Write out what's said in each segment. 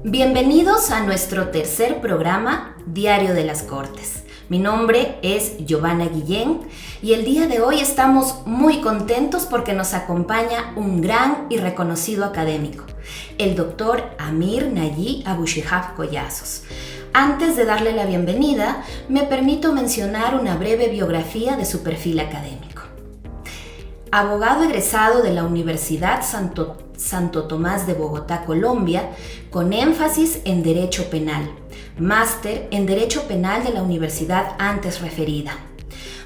Bienvenidos a nuestro tercer programa, Diario de las Cortes. Mi nombre es Giovanna Guillén y el día de hoy estamos muy contentos porque nos acompaña un gran y reconocido académico, el doctor Amir Nayi Abushihab Collazos. Antes de darle la bienvenida, me permito mencionar una breve biografía de su perfil académico. Abogado egresado de la Universidad Santo Tomás de Bogotá, Colombia, con énfasis en Derecho Penal. Máster en Derecho Penal de la universidad antes referida.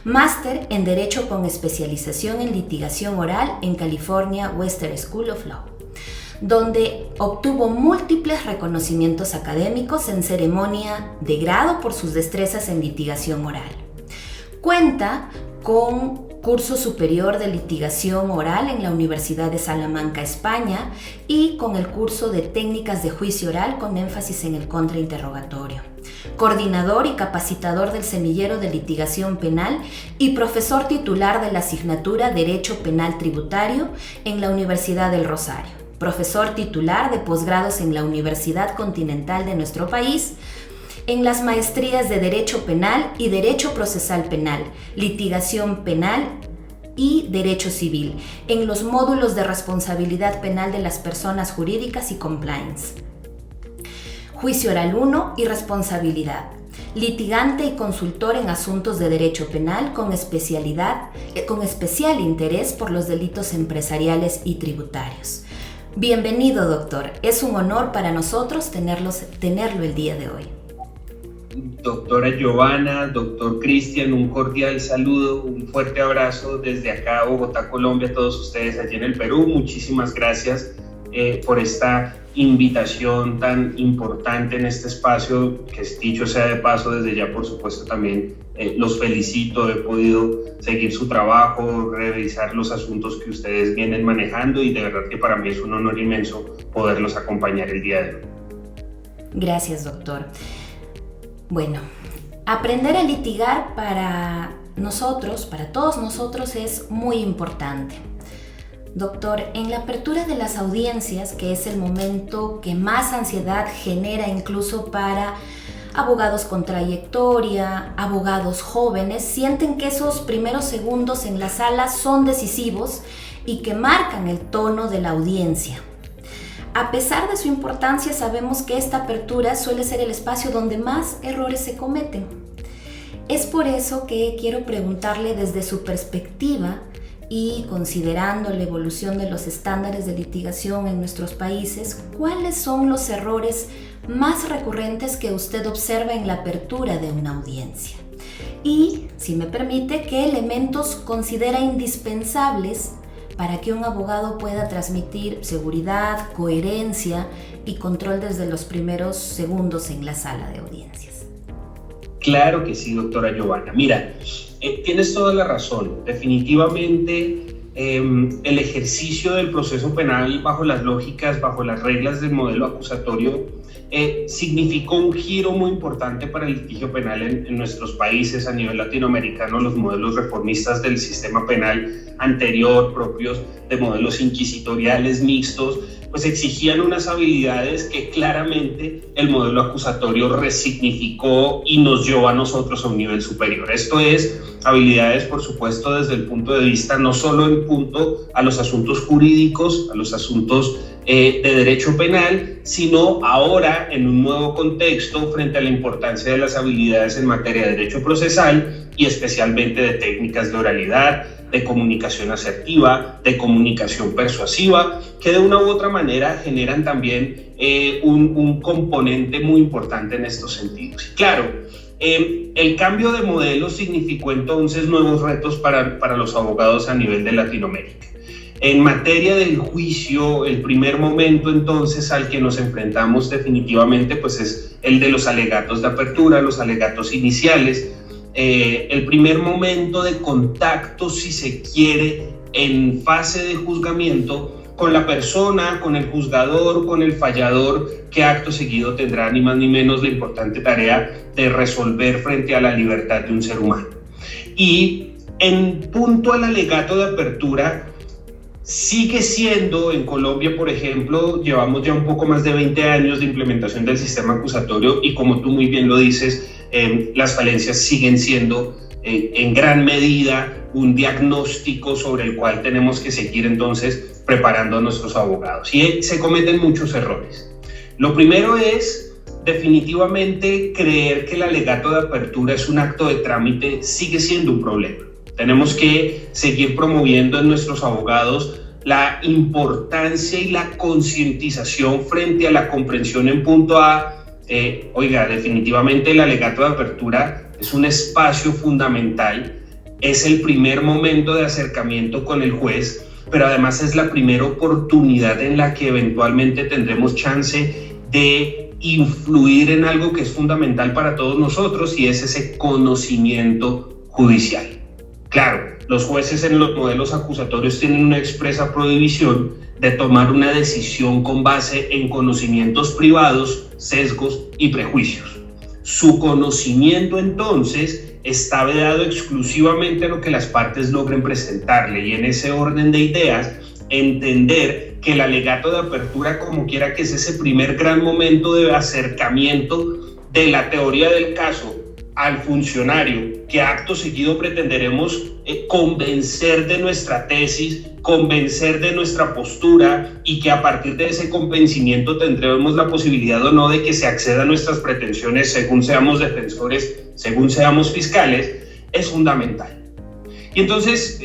Máster en Derecho con especialización en litigación oral en California Western School of Law, donde obtuvo múltiples reconocimientos académicos en ceremonia de grado por sus destrezas en litigación oral. Cuenta con curso superior de litigación oral en la Universidad de Salamanca, España, y con el curso de técnicas de juicio oral con énfasis en el contrainterrogatorio. Coordinador y capacitador del semillero de litigación penal y profesor titular de la asignatura Derecho Penal Tributario en la Universidad del Rosario. Profesor titular de posgrados en la Universidad Continental de nuestro país, en las maestrías de Derecho Penal y Derecho Procesal Penal, Litigación Penal y Derecho Civil, en los módulos de Responsabilidad Penal de las Personas Jurídicas y Compliance. Juicio Oral 1 y Responsabilidad. Litigante y consultor en asuntos de derecho penal con especial interés por los delitos empresariales y tributarios. Bienvenido, doctor. Es un honor para nosotros tenerlo el día de hoy. Doctora Giovanna, doctor Cristian, un cordial saludo, un fuerte abrazo desde acá, Bogotá, Colombia, a todos ustedes allí en el Perú. Muchísimas gracias por esta invitación tan importante en este espacio, que dicho sea de paso, desde ya por supuesto también los felicito. He podido seguir su trabajo, revisar los asuntos que ustedes vienen manejando y de verdad que para mí es un honor inmenso poderlos acompañar el día de hoy. Gracias, doctor. Bueno, aprender a litigar para todos nosotros es muy importante. Doctor, en la apertura de las audiencias, que es el momento que más ansiedad genera incluso para abogados con trayectoria, abogados jóvenes, sienten que esos primeros segundos en la sala son decisivos y que marcan el tono de la audiencia. A pesar de su importancia, sabemos que esta apertura suele ser el espacio donde más errores se cometen. Es por eso que quiero preguntarle desde su perspectiva y considerando la evolución de los estándares de litigación en nuestros países, ¿cuáles son los errores más recurrentes que usted observa en la apertura de una audiencia? Y, si me permite, ¿qué elementos considera indispensables para que un abogado pueda transmitir seguridad, coherencia y control desde los primeros segundos en la sala de audiencias? Claro que sí, doctora Giovanna. Mira, tienes toda la razón. Definitivamente el ejercicio del proceso penal bajo las lógicas, bajo las reglas del modelo acusatorio, significó un giro muy importante para el litigio penal en nuestros países a nivel latinoamericano. Los modelos reformistas del sistema penal anterior, propios de modelos inquisitoriales mixtos, pues exigían unas habilidades que claramente el modelo acusatorio resignificó y nos llevó a nosotros a un nivel superior. Esto es, habilidades, por supuesto, desde el punto de vista no solo en punto a los asuntos jurídicos, a los asuntos de derecho penal, sino ahora en un nuevo contexto frente a la importancia de las habilidades en materia de derecho procesal y especialmente de técnicas de oralidad, de comunicación asertiva, de comunicación persuasiva, que de una u otra manera generan también un componente muy importante en estos sentidos. Y claro, el cambio de modelo significó entonces nuevos retos para los abogados a nivel de Latinoamérica. En materia del juicio, el primer momento entonces al que nos enfrentamos definitivamente pues es el de los alegatos de apertura, los alegatos iniciales, el primer momento de contacto, si se quiere, en fase de juzgamiento con la persona, con el juzgador, con el fallador, que acto seguido tendrá ni más ni menos la importante tarea de resolver frente a la libertad de un ser humano. Y en punto al alegato de apertura, Sigue siendo, en Colombia, por ejemplo, llevamos ya un poco más de 20 años de implementación del sistema acusatorio y como tú muy bien lo dices, las falencias siguen siendo en gran medida un diagnóstico sobre el cual tenemos que seguir entonces preparando a nuestros abogados. Y se cometen muchos errores. Lo primero es definitivamente creer que el alegato de apertura es un acto de trámite, sigue siendo un problema. Tenemos que seguir promoviendo en nuestros abogados la importancia y la concientización frente a la comprensión en punto a, oiga, definitivamente el alegato de apertura es un espacio fundamental, es el primer momento de acercamiento con el juez, pero además es la primera oportunidad en la que eventualmente tendremos chance de influir en algo que es fundamental para todos nosotros y es ese conocimiento judicial. Claro, los jueces en los modelos acusatorios tienen una expresa prohibición de tomar una decisión con base en conocimientos privados, sesgos y prejuicios. Su conocimiento entonces está vedado exclusivamente a lo que las partes logren presentarle y en ese orden de ideas entender que el alegato de apertura, como quiera que es ese primer gran momento de acercamiento de la teoría del caso al funcionario, que acto seguido pretenderemos convencer de nuestra tesis, convencer de nuestra postura y que a partir de ese convencimiento tendremos la posibilidad o no de que se acceda a nuestras pretensiones según seamos defensores, según seamos fiscales, es fundamental. Y entonces,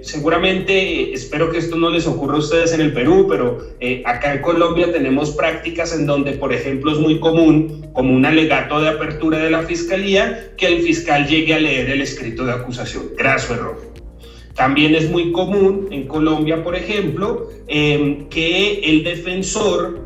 seguramente, espero que esto no les ocurra a ustedes en el Perú, pero acá en Colombia tenemos prácticas en donde, por ejemplo, es muy común, como un alegato de apertura de la fiscalía, que el fiscal llegue a leer el escrito de acusación. Graso error. También es muy común en Colombia, por ejemplo, que el defensor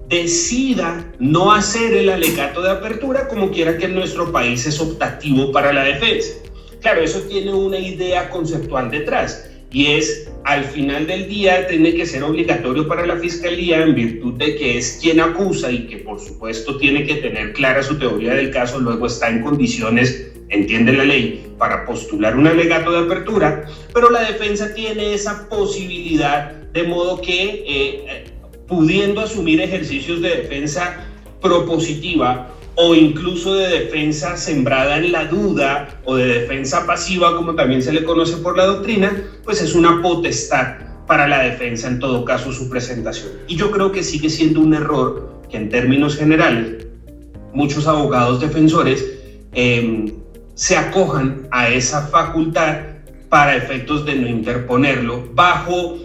decida no hacer el alegato de apertura, como quiera que en nuestro país es optativo para la defensa. Claro, eso tiene una idea conceptual detrás y es, al final del día, tiene que ser obligatorio para la fiscalía en virtud de que es quien acusa y que, por supuesto, tiene que tener clara su teoría del caso, luego está en condiciones, entiende la ley, para postular un alegato de apertura, pero la defensa tiene esa posibilidad, de modo que, pudiendo asumir ejercicios de defensa propositiva, o incluso de defensa sembrada en la duda o de defensa pasiva, como también se le conoce por la doctrina, pues es una potestad para la defensa en todo caso su presentación. Y yo creo que sigue siendo un error que en términos generales muchos abogados defensores se acojan a esa facultad para efectos de no interponerlo bajo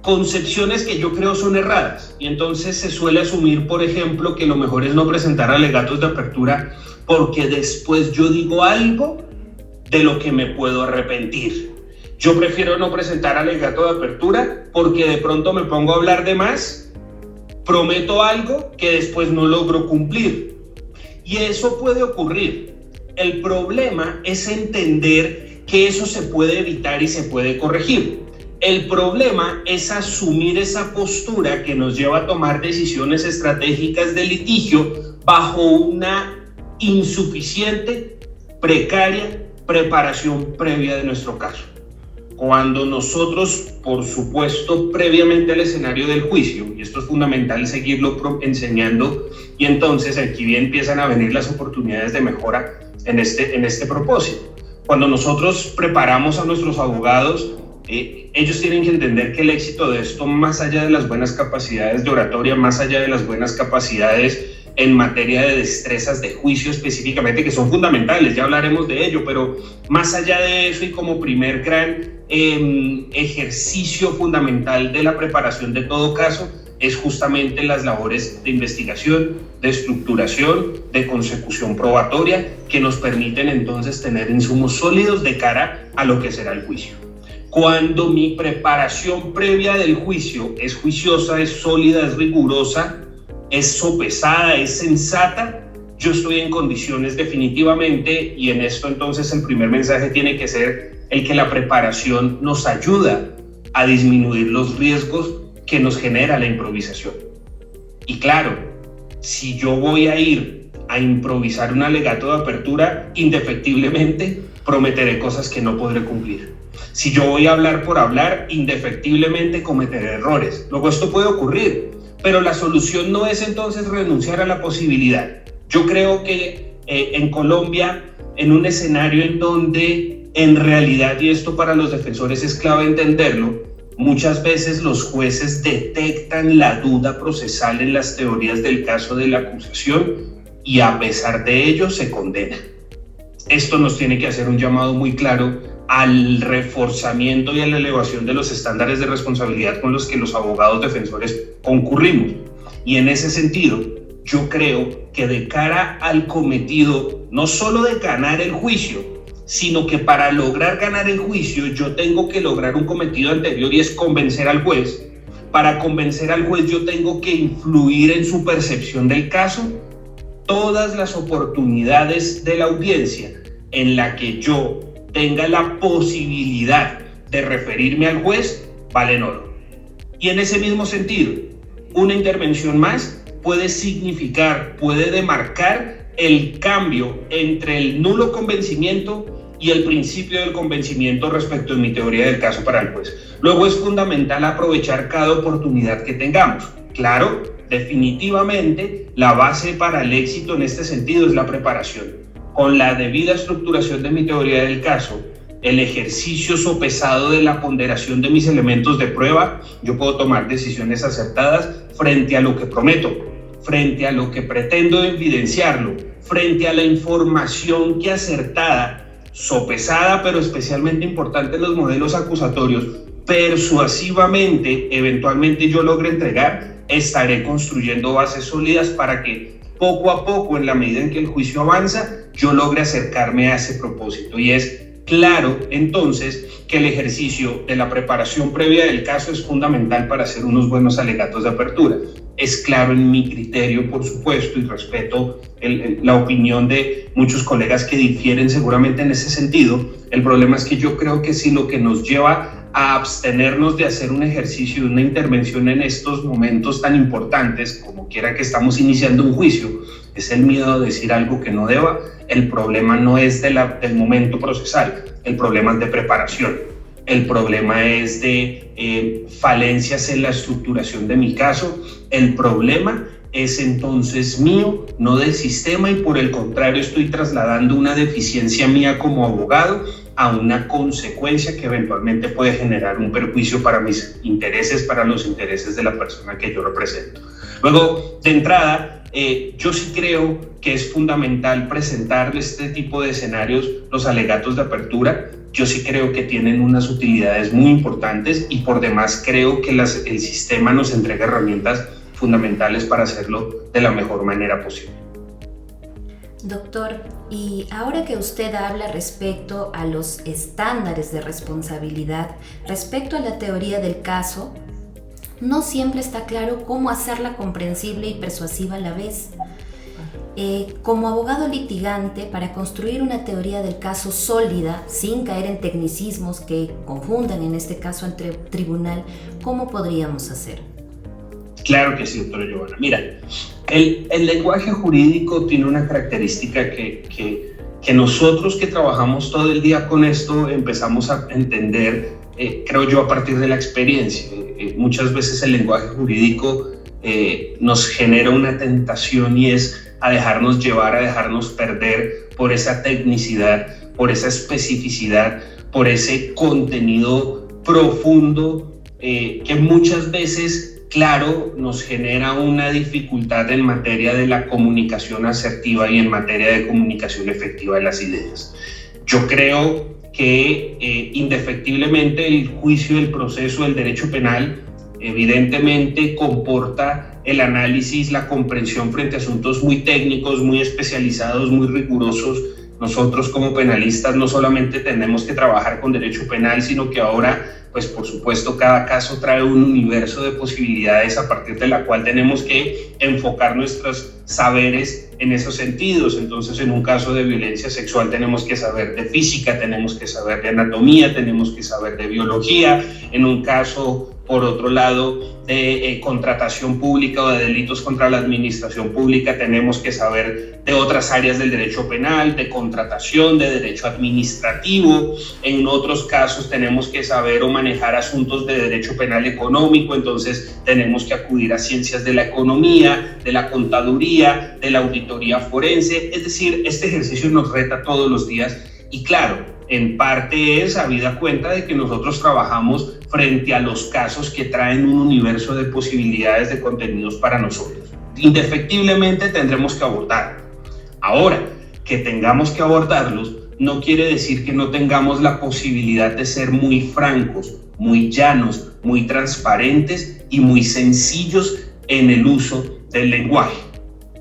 concepciones que yo creo son erradas y entonces se suele asumir, por ejemplo, que lo mejor es no presentar alegatos de apertura porque después yo digo algo de lo que me puedo arrepentir. Yo prefiero no presentar alegato de apertura porque de pronto me pongo a hablar de más, prometo algo que después no logro cumplir y eso puede ocurrir. El problema es entender que eso se puede evitar y se puede corregir. El problema es asumir esa postura que nos lleva a tomar decisiones estratégicas de litigio bajo una insuficiente, precaria preparación previa de nuestro caso. Cuando nosotros, por supuesto, previamente al escenario del juicio, y esto es fundamental seguirlo enseñando, y entonces aquí empiezan a venir las oportunidades de mejora en este propósito. Cuando nosotros preparamos a nuestros abogados, ellos tienen que entender que el éxito de esto, más allá de las buenas capacidades de oratoria, más allá de las buenas capacidades en materia de destrezas de juicio específicamente, que son fundamentales, ya hablaremos de ello, pero más allá de eso y como primer gran ejercicio fundamental de la preparación de todo caso, es justamente las labores de investigación, de estructuración, de consecución probatoria, que nos permiten entonces tener insumos sólidos de cara a lo que será el juicio. Cuando mi preparación previa del juicio es juiciosa, es sólida, es rigurosa, es sopesada, es sensata, yo estoy en condiciones definitivamente, y en esto entonces el primer mensaje tiene que ser el que la preparación nos ayuda a disminuir los riesgos que nos genera la improvisación. Y claro, si yo voy a ir a improvisar un alegato de apertura, indefectiblemente prometeré cosas que no podré cumplir. Si yo voy a hablar por hablar, indefectiblemente cometeré errores. Luego esto puede ocurrir, pero la solución no es entonces renunciar a la posibilidad. Yo creo que en Colombia, en un escenario en donde en realidad, y esto para los defensores es clave entenderlo, muchas veces los jueces detectan la duda procesal en las teorías del caso de la acusación y a pesar de ello se condena. Esto nos tiene que hacer un llamado muy claro al reforzamiento y a la elevación de los estándares de responsabilidad con los que los abogados defensores concurrimos. Y en ese sentido, yo creo que de cara al cometido, no solo de ganar el juicio, sino que para lograr ganar el juicio yo tengo que lograr un cometido anterior y es convencer al juez. Para convencer al juez yo tengo que influir en su percepción del caso. Todas las oportunidades de la audiencia en la que yo tenga la posibilidad de referirme al juez valen oro. Y en ese mismo sentido, una intervención más puede significar, puede demarcar el cambio entre el nulo convencimiento y el principio del convencimiento respecto de mi teoría del caso para el juez. Luego es fundamental aprovechar cada oportunidad que tengamos. Claro, definitivamente la base para el éxito en este sentido es la preparación. Con la debida estructuración de mi teoría del caso, el ejercicio sopesado de la ponderación de mis elementos de prueba, yo puedo tomar decisiones acertadas frente a lo que prometo, frente a lo que pretendo evidenciarlo, frente a la información que acertada, sopesada, pero especialmente importante en los modelos acusatorios, persuasivamente, eventualmente yo logre entregar, estaré construyendo bases sólidas para que poco a poco, en la medida en que el juicio avanza, yo logre acercarme a ese propósito. Y es claro, entonces, que el ejercicio de la preparación previa del caso es fundamental para hacer unos buenos alegatos de apertura. Es claro en mi criterio, por supuesto, y respeto la opinión de muchos colegas que difieren seguramente en ese sentido. El problema es que yo creo que si lo que nos lleva a abstenernos de hacer un ejercicio, una intervención en estos momentos tan importantes, como quiera que estamos iniciando un juicio, es el miedo a decir algo que no deba. El problema no es del momento procesal, el problema es de preparación, el problema es de falencias en la estructuración de mi caso, el problema es entonces mío, no del sistema, y por el contrario estoy trasladando una deficiencia mía como abogado a una consecuencia que eventualmente puede generar un perjuicio para mis intereses, para los intereses de la persona que yo represento. Luego, de entrada, yo sí creo que es fundamental presentar este tipo de escenarios, los alegatos de apertura. Yo sí creo que tienen unas utilidades muy importantes y por demás creo que el sistema nos entrega herramientas fundamentales para hacerlo de la mejor manera posible. Doctor, y ahora que usted habla respecto a los estándares de responsabilidad, respecto a la teoría del caso, no siempre está claro cómo hacerla comprensible y persuasiva a la vez. Como abogado litigante, para construir una teoría del caso sólida, sin caer en tecnicismos que confundan en este caso al tribunal, ¿cómo podríamos hacer? Claro que sí, doctora Giovanna. Mira, el lenguaje jurídico tiene una característica que nosotros que trabajamos todo el día con esto empezamos a entender, creo yo, a partir de la experiencia. Muchas veces el lenguaje jurídico nos genera una tentación y es a dejarnos llevar, a dejarnos perder por esa tecnicidad, por esa especificidad, por ese contenido profundo que muchas veces, claro, nos genera una dificultad en materia de la comunicación asertiva y en materia de comunicación efectiva de las ideas. Yo creo que indefectiblemente el juicio, el proceso del derecho penal evidentemente comporta el análisis, la comprensión frente a asuntos muy técnicos, muy especializados, muy rigurosos. Nosotros como penalistas no solamente tenemos que trabajar con derecho penal, sino que ahora, pues por supuesto, cada caso trae un universo de posibilidades a partir de la cual tenemos que enfocar nuestros saberes en esos sentidos. Entonces, en un caso de violencia sexual tenemos que saber de física, tenemos que saber de anatomía, tenemos que saber de biología. En un caso por otro lado, de contratación pública o de delitos contra la administración pública, tenemos que saber de otras áreas del derecho penal, de contratación, de derecho administrativo. En otros casos tenemos que saber o manejar asuntos de derecho penal económico, entonces tenemos que acudir a ciencias de la economía, de la contaduría, de la auditoría forense. Es decir, este ejercicio nos reta todos los días y claro, en parte es habida cuenta de que nosotros trabajamos frente a los casos que traen un universo de posibilidades de contenidos para nosotros. Indefectiblemente tendremos que abordarlo. Ahora, que tengamos que abordarlos no quiere decir que no tengamos la posibilidad de ser muy francos, muy llanos, muy transparentes y muy sencillos en el uso del lenguaje.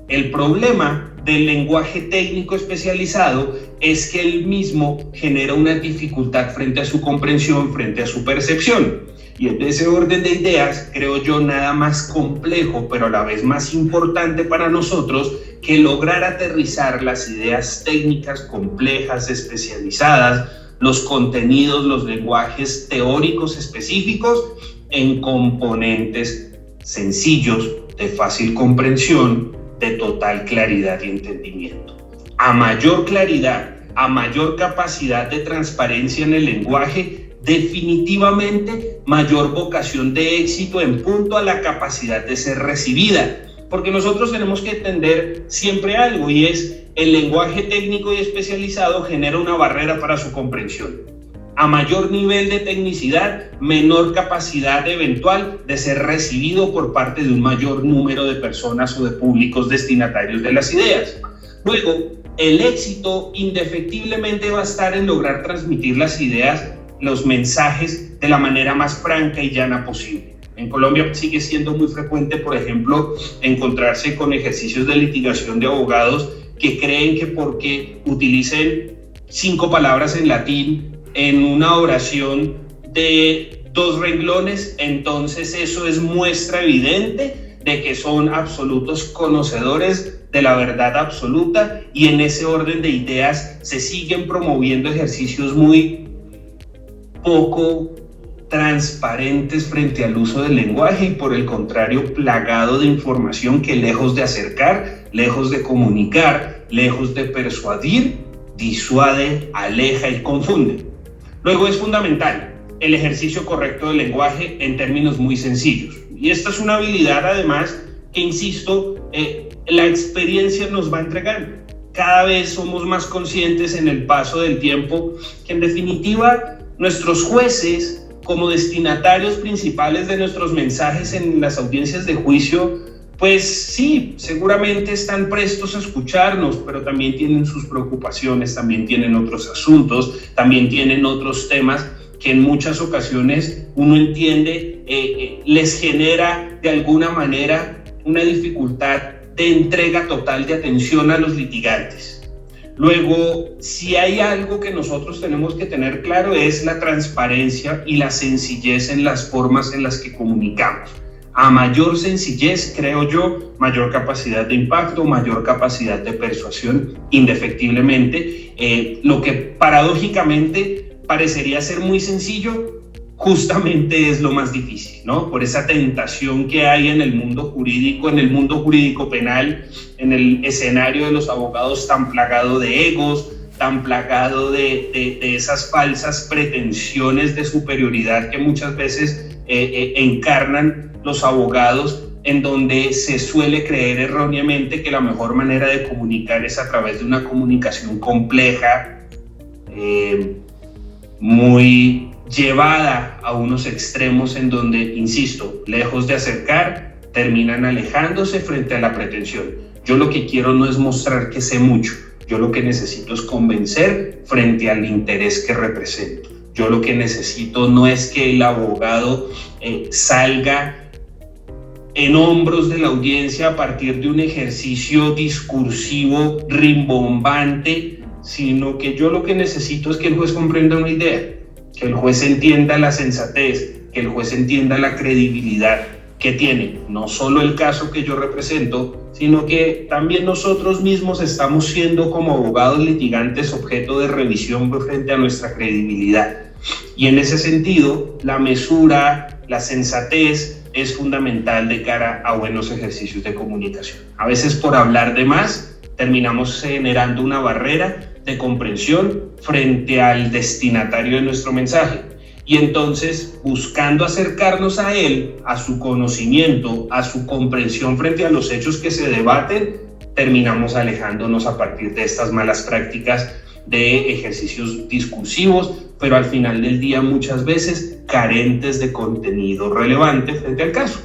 El problema del lenguaje técnico especializado es que él mismo genera una dificultad frente a su comprensión, frente a su percepción. Y en ese orden de ideas, creo yo, nada más complejo, pero a la vez más importante para nosotros que lograr aterrizar las ideas técnicas complejas, especializadas, los contenidos, los lenguajes teóricos específicos en componentes sencillos, de fácil comprensión, de total claridad y entendimiento. A mayor claridad, a mayor capacidad de transparencia en el lenguaje, definitivamente mayor vocación de éxito en punto a la capacidad de ser recibida, porque nosotros tenemos que entender siempre algo y es el lenguaje técnico y especializado genera una barrera para su comprensión. A mayor nivel de tecnicidad, menor capacidad eventual de ser recibido por parte de un mayor número de personas o de públicos destinatarios de las ideas. Luego, el éxito indefectiblemente va a estar en lograr transmitir las ideas, los mensajes de la manera más franca y llana posible. En Colombia sigue siendo muy frecuente, por ejemplo, encontrarse con ejercicios de litigación de abogados que creen que porque utilicen 5 palabras en latín en una oración de 2 renglones, entonces eso es muestra evidente de que son absolutos conocedores de la verdad absoluta, y en ese orden de ideas se siguen promoviendo ejercicios muy poco transparentes frente al uso del lenguaje y por el contrario plagado de información que lejos de acercar, lejos de comunicar, lejos de persuadir, disuade, aleja y confunde. Luego es fundamental el ejercicio correcto del lenguaje en términos muy sencillos. Y esta es una habilidad además que, insisto, la experiencia nos va entregando. Cada vez somos más conscientes en el paso del tiempo que en definitiva nuestros jueces, como destinatarios principales de nuestros mensajes en las audiencias de juicio, pues sí, seguramente están prestos a escucharnos, pero también tienen sus preocupaciones, también tienen otros asuntos, también tienen otros temas que en muchas ocasiones uno entiende les genera de alguna manera una dificultad de entrega total de atención a los litigantes. Luego, si hay algo que nosotros tenemos que tener claro es la transparencia y la sencillez en las formas en las que comunicamos. A mayor sencillez, creo yo, mayor capacidad de impacto, mayor capacidad de persuasión, indefectiblemente. Lo que paradójicamente parecería ser muy sencillo, justamente es lo más difícil, ¿no? Por esa tentación que hay en el mundo jurídico penal, en el escenario de los abogados tan plagado de egos, tan plagado de esas falsas pretensiones de superioridad que muchas veces encarnan los abogados, en donde se suele creer erróneamente que la mejor manera de comunicar es a través de una comunicación compleja, muy llevada a unos extremos en donde, insisto, lejos de acercar, terminan alejándose frente a la pretensión. Yo lo que quiero no es mostrar que sé mucho, yo lo que necesito es convencer frente al interés que represento. Yo lo que necesito no es que el abogado salga en hombros de la audiencia a partir de un ejercicio discursivo rimbombante, sino que yo lo que necesito es que el juez comprenda una idea, que el juez entienda la sensatez, que el juez entienda la credibilidad que tiene no solo el caso que yo represento, sino que también nosotros mismos estamos siendo como abogados litigantes objeto de revisión frente a nuestra credibilidad. Y en ese sentido, la mesura, la sensatez es fundamental de cara a buenos ejercicios de comunicación. A veces por hablar de más terminamos generando una barrera de comprensión frente al destinatario de nuestro mensaje. Y entonces, buscando acercarnos a él, a su conocimiento, a su comprensión frente a los hechos que se debaten, terminamos alejándonos a partir de estas malas prácticas de ejercicios discursivos, pero al final del día muchas veces carentes de contenido relevante frente al caso.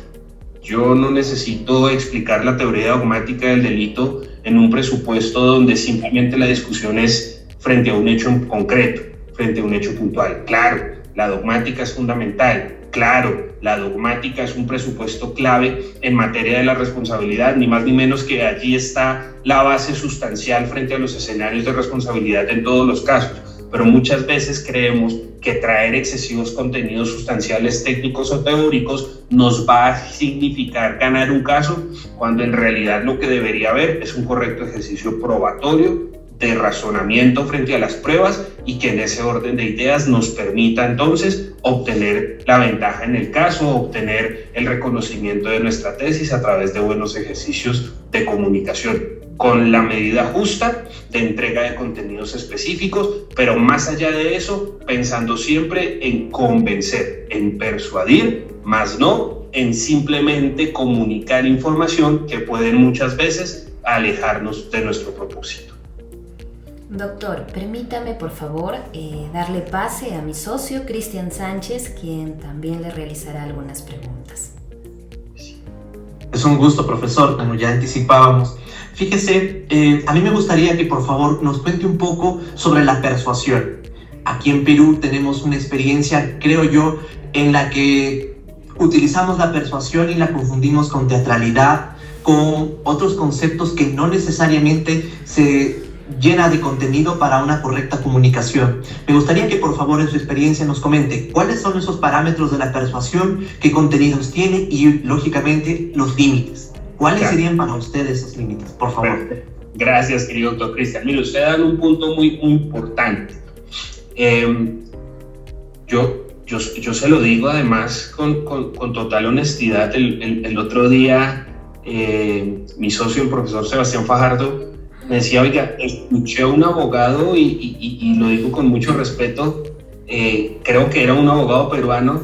Yo no necesito explicar la teoría dogmática del delito en un presupuesto donde simplemente la discusión es frente a un hecho concreto, frente a un hecho puntual. Claro, la dogmática es fundamental. Claro, la dogmática es un presupuesto clave en materia de la responsabilidad, ni más ni menos que allí está la base sustancial frente a los escenarios de responsabilidad en todos los casos. Pero muchas veces creemos que traer excesivos contenidos sustanciales técnicos o teóricos nos va a significar ganar un caso, cuando en realidad lo que debería haber es un correcto ejercicio probatorio de razonamiento frente a las pruebas y que en ese orden de ideas nos permita entonces obtener la ventaja en el caso, obtener el reconocimiento de nuestra tesis a través de buenos ejercicios de comunicación, con la medida justa de entrega de contenidos específicos, pero más allá de eso, pensando siempre en convencer, en persuadir, más no en simplemente comunicar información que pueden muchas veces alejarnos de nuestro propósito. Doctor, permítame por favor darle pase a mi socio Cristian Sánchez, quien también le realizará algunas preguntas. Es un gusto, profesor, como ya anticipábamos. Fíjese, a mí me gustaría que por favor nos cuente un poco sobre la persuasión. Aquí en Perú tenemos una experiencia, creo yo, en la que utilizamos la persuasión y la confundimos con teatralidad, con otros conceptos que no necesariamente se llena de contenido para una correcta comunicación. Me gustaría que por favor en su experiencia nos comente cuáles son esos parámetros de la persuasión, qué contenidos tiene y lógicamente los límites. ¿Cuáles serían para ustedes esos límites? Por favor. Gracias, querido doctor Cristian. Mire, usted da un punto muy importante. Yo se lo digo además con total honestidad. El otro día mi socio, el profesor Sebastián Fajardo, me decía, oiga, escuché a un abogado y lo digo con mucho respeto, creo que era un abogado peruano,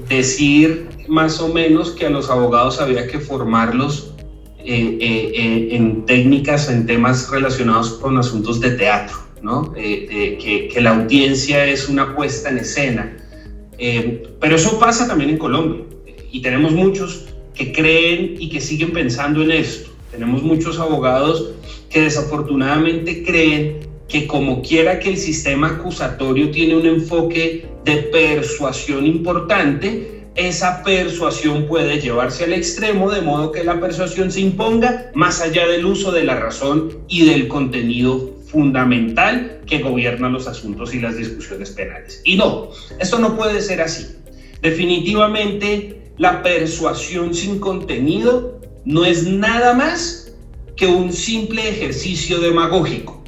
decir más o menos que a los abogados había que formarlos en técnicas, en temas relacionados con asuntos de teatro, ¿no? Que la audiencia es una puesta en escena. Pero eso pasa también en Colombia y tenemos muchos que creen y que siguen pensando en esto. Tenemos muchos abogados que desafortunadamente creen que como quiera que el sistema acusatorio tiene un enfoque de persuasión importante, esa persuasión puede llevarse al extremo, de modo que la persuasión se imponga más allá del uso de la razón y del contenido fundamental que gobierna los asuntos y las discusiones penales. Y no, esto no puede ser así. Definitivamente, la persuasión sin contenido no es nada más que un simple ejercicio demagógico.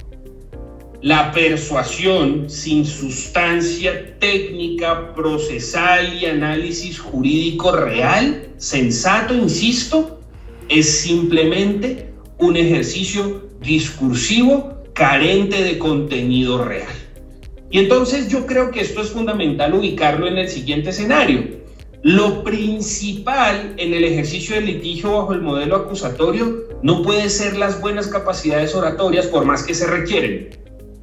La persuasión sin sustancia técnica, procesal y análisis jurídico real, sensato, insisto, es simplemente un ejercicio discursivo carente de contenido real. Y entonces yo creo que esto es fundamental ubicarlo en el siguiente escenario. Lo principal en el ejercicio del litigio bajo el modelo acusatorio no puede ser las buenas capacidades oratorias, por más que se requieren.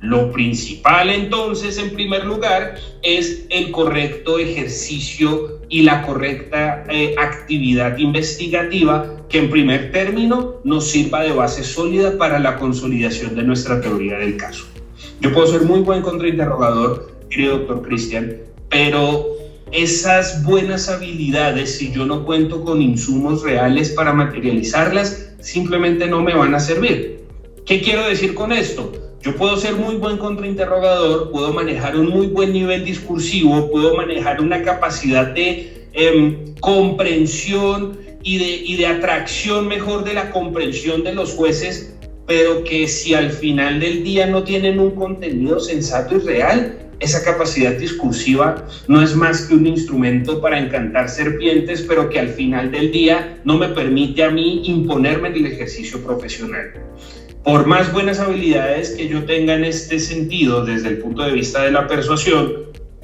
Lo principal entonces, en primer lugar, es el correcto ejercicio y la correcta actividad investigativa que en primer término nos sirva de base sólida para la consolidación de nuestra teoría del caso. Yo puedo ser muy buen contrainterrogador, querido doctor Cristian, pero esas buenas habilidades, si yo no cuento con insumos reales para materializarlas, simplemente no me van a servir. ¿Qué quiero decir con esto? Yo puedo ser muy buen contrainterrogador, puedo manejar un muy buen nivel discursivo, puedo manejar una capacidad de comprensión y de atracción mejor de la comprensión de los jueces, pero que si al final del día no tienen un contenido sensato y real, esa capacidad discursiva no es más que un instrumento para encantar serpientes, pero que al final del día no me permite a mí imponerme en el ejercicio profesional. Por más buenas habilidades que yo tenga en este sentido, desde el punto de vista de la persuasión,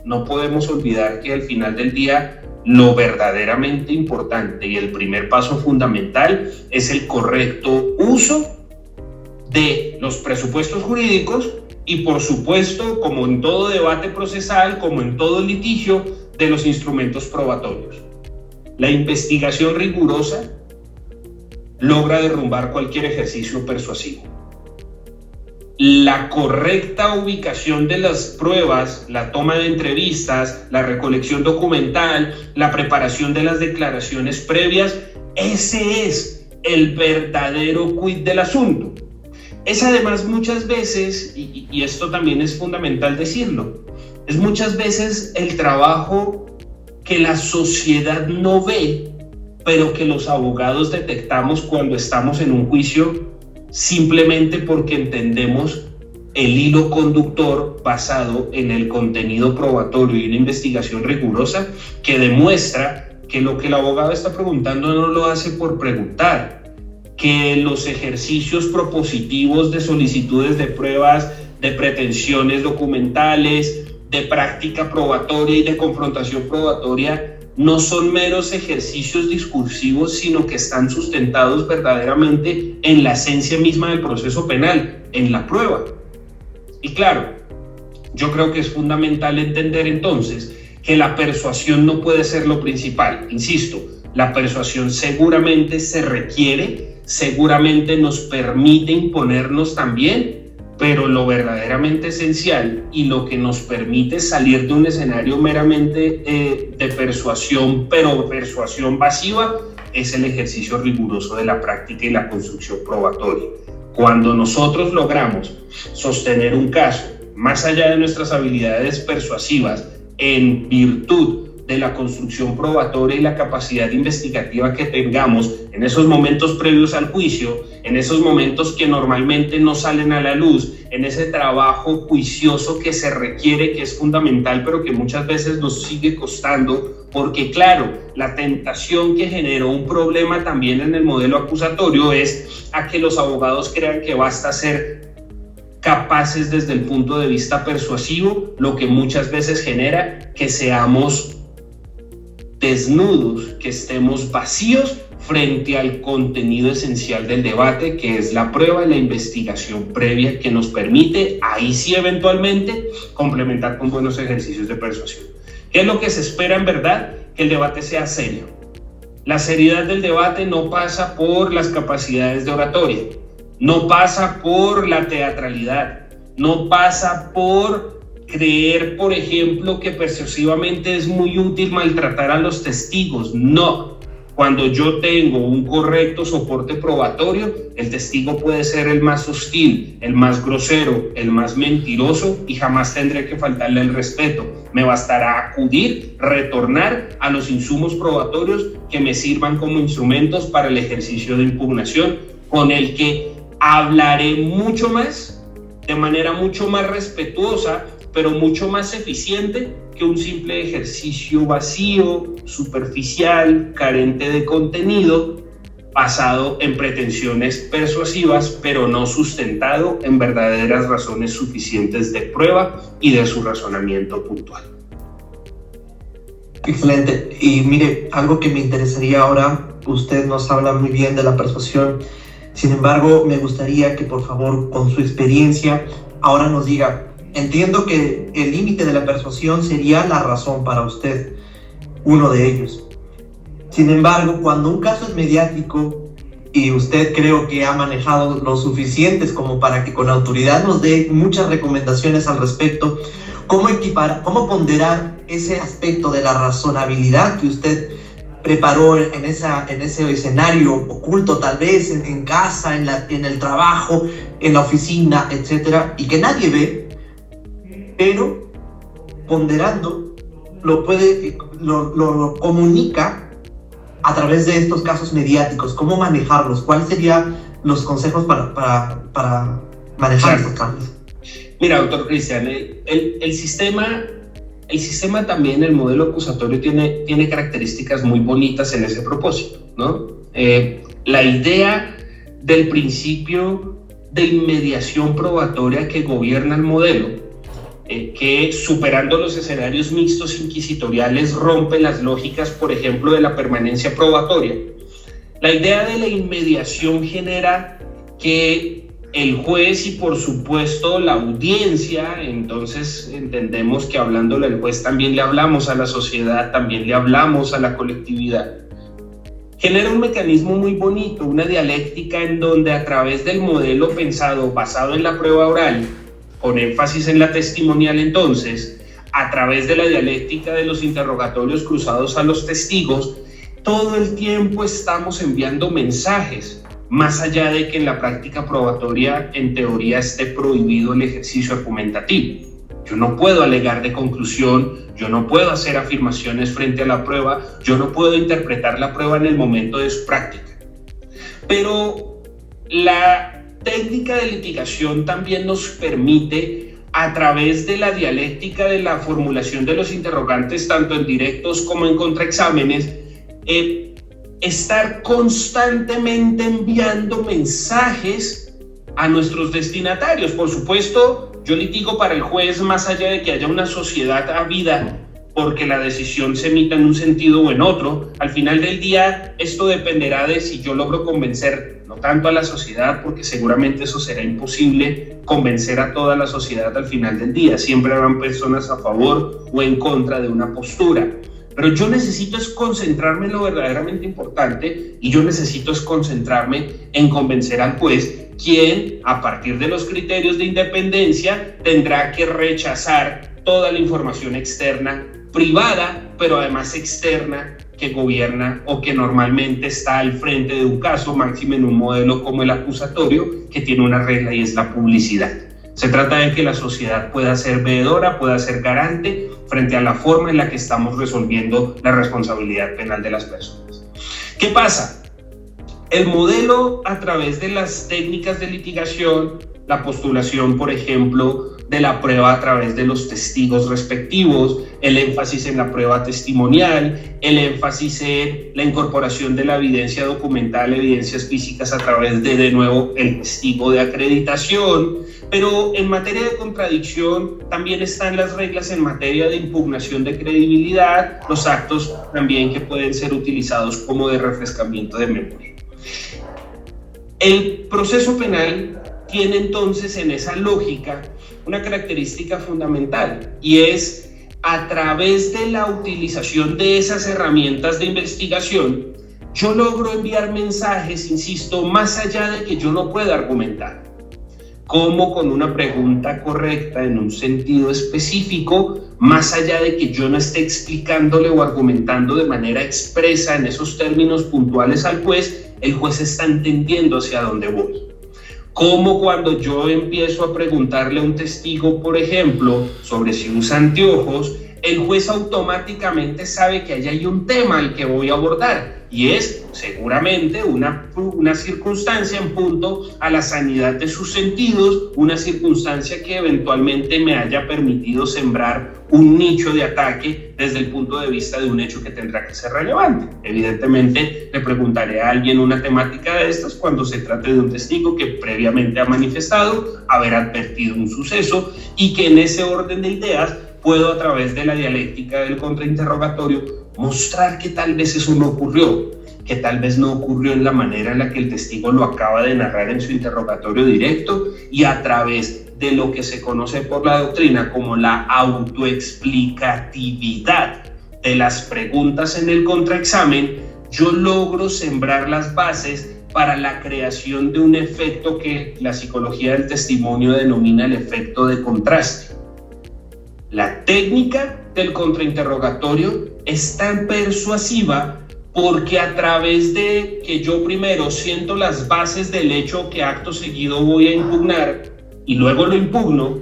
no podemos olvidar que al final del día lo verdaderamente importante y el primer paso fundamental es el correcto uso de los presupuestos jurídicos y, por supuesto, como en todo debate procesal, como en todo litigio, de los instrumentos probatorios. La investigación rigurosa logra derrumbar cualquier ejercicio persuasivo. La correcta ubicación de las pruebas, la toma de entrevistas, la recolección documental, la preparación de las declaraciones previas, ese es el verdadero quid del asunto. Es además muchas veces, y esto también es fundamental decirlo, es muchas veces el trabajo que la sociedad no ve, pero que los abogados detectamos cuando estamos en un juicio, simplemente porque entendemos el hilo conductor basado en el contenido probatorio y una investigación rigurosa que demuestra que lo que el abogado está preguntando no lo hace por preguntar, que los ejercicios propositivos de solicitudes de pruebas, de pretensiones documentales, de práctica probatoria y de confrontación probatoria no son meros ejercicios discursivos, sino que están sustentados verdaderamente en la esencia misma del proceso penal, en la prueba. Y claro, yo creo que es fundamental entender entonces que la persuasión no puede ser lo principal. Insisto, la persuasión seguramente se requiere, seguramente nos permite imponernos también, pero lo verdaderamente esencial y lo que nos permite salir de un escenario meramente de persuasión, pero persuasión pasiva, es el ejercicio riguroso de la práctica y la construcción probatoria. Cuando nosotros logramos sostener un caso más allá de nuestras habilidades persuasivas en virtud de la construcción probatoria y la capacidad investigativa que tengamos en esos momentos previos al juicio, en esos momentos que normalmente no salen a la luz, en ese trabajo juicioso que se requiere, que es fundamental, pero que muchas veces nos sigue costando, porque claro, la tentación que generó un problema también en el modelo acusatorio es a que los abogados crean que basta ser capaces desde el punto de vista persuasivo, lo que muchas veces genera que seamos desnudos, que estemos vacíos frente al contenido esencial del debate, que es la prueba y la investigación previa que nos permite, ahí sí eventualmente, complementar con buenos ejercicios de persuasión. ¿Qué es lo que se espera en verdad? Que el debate sea serio. La seriedad del debate no pasa por las capacidades de oratoria, no pasa por la teatralidad, no pasa por creer, por ejemplo, que persuasivamente es muy útil maltratar a los testigos. No. Cuando yo tengo un correcto soporte probatorio, el testigo puede ser el más hostil, el más grosero, el más mentiroso y jamás tendré que faltarle el respeto. Me bastará acudir, retornar a los insumos probatorios que me sirvan como instrumentos para el ejercicio de impugnación, con el que hablaré mucho más, de manera mucho más respetuosa, pero mucho más eficiente que un simple ejercicio vacío, superficial, carente de contenido, basado en pretensiones persuasivas, pero no sustentado en verdaderas razones suficientes de prueba y de su razonamiento puntual. Excelente. Y mire, algo que me interesaría ahora, usted nos habla muy bien de la persuasión, sin embargo, me gustaría que por favor, con su experiencia, ahora nos diga. Entiendo que el límite de la persuasión sería la razón para usted, uno de ellos. Sin embargo, cuando un caso es mediático y usted creo que ha manejado lo suficientes como para que con autoridad nos dé muchas recomendaciones al respecto, ¿cómo ponderar ese aspecto de la razonabilidad que usted preparó en ese escenario oculto, tal vez en casa, en el trabajo, en la oficina, etcétera, y que nadie ve? Pero ponderando, lo comunica a través de estos casos mediáticos. ¿Cómo manejarlos? ¿Cuáles serían los consejos para manejar estos cambios? Mira, doctor Cristian, el sistema también, el modelo acusatorio tiene características muy bonitas en ese propósito, ¿no? La idea del principio de inmediación probatoria que gobierna el modelo, que superando los escenarios mixtos inquisitoriales rompe las lógicas, por ejemplo, de la permanencia probatoria. La idea de la inmediación genera que el juez y por supuesto la audiencia, entonces entendemos que hablándole al juez también le hablamos a la sociedad, también le hablamos a la colectividad. Genera un mecanismo muy bonito, una dialéctica en donde a través del modelo pensado basado en la prueba oral, con énfasis en la testimonial entonces, a través de la dialéctica de los interrogatorios cruzados a los testigos, todo el tiempo estamos enviando mensajes, más allá de que en la práctica probatoria en teoría esté prohibido el ejercicio argumentativo. Yo no puedo alegar de conclusión, yo no puedo hacer afirmaciones frente a la prueba, yo no puedo interpretar la prueba en el momento de su práctica. Pero la técnica de litigación también nos permite, a través de la dialéctica de la formulación de los interrogantes, tanto en directos como en contraexámenes, estar constantemente enviando mensajes a nuestros destinatarios. Por supuesto, yo litigo para el juez más allá de que haya una sociedad ávida porque la decisión se emita en un sentido o en otro. Al final del día, esto dependerá de si yo logro convencer no tanto a la sociedad, porque seguramente eso será imposible, convencer a toda la sociedad al final del día. Siempre habrán personas a favor o en contra de una postura. Pero yo necesito es concentrarme en lo verdaderamente importante y yo necesito es concentrarme en convencer al juez, quien a partir de los criterios de independencia tendrá que rechazar toda la información externa, privada, pero además externa, que gobierna o que normalmente está al frente de un caso, máximo en un modelo como el acusatorio, que tiene una regla y es la publicidad. Se trata de que la sociedad pueda ser veedora, pueda ser garante frente a la forma en la que estamos resolviendo la responsabilidad penal de las personas. ¿Qué pasa? El modelo, a través de las técnicas de litigación, la postulación, por ejemplo, de la prueba a través de los testigos respectivos, el énfasis en la prueba testimonial, el énfasis en la incorporación de la evidencia documental, evidencias físicas a través de nuevo, el testigo de acreditación. Pero en materia de contradicción también están las reglas en materia de impugnación de credibilidad, los actos también que pueden ser utilizados como de refrescamiento de memoria. El proceso penal tiene entonces en esa lógica una característica fundamental y es a través de la utilización de esas herramientas de investigación, yo logro enviar mensajes, insisto, más allá de que yo no pueda argumentar. Como con una pregunta correcta en un sentido específico, más allá de que yo no esté explicándole o argumentando de manera expresa en esos términos puntuales al juez, el juez está entendiendo hacia dónde voy. Como cuando yo empiezo a preguntarle a un testigo, por ejemplo, sobre si usa anteojos, el juez automáticamente sabe que allá hay un tema al que voy a abordar y es seguramente una circunstancia en punto a la sanidad de sus sentidos, una circunstancia que eventualmente me haya permitido sembrar un nicho de ataque desde el punto de vista de un hecho que tendrá que ser relevante. Evidentemente le preguntaré a alguien una temática de estas cuando se trate de un testigo que previamente ha manifestado haber advertido un suceso y que en ese orden de ideas puedo a través de la dialéctica del contrainterrogatorio mostrar que tal vez eso no ocurrió, que tal vez no ocurrió en la manera en la que el testigo lo acaba de narrar en su interrogatorio directo y a través de lo que se conoce por la doctrina como la autoexplicatividad de las preguntas en el contraexamen, yo logro sembrar las bases para la creación de un efecto que la psicología del testimonio denomina el efecto de contraste. La técnica del contrainterrogatorio es tan persuasiva porque a través de que yo primero siento las bases del hecho que acto seguido voy a impugnar y luego lo impugno,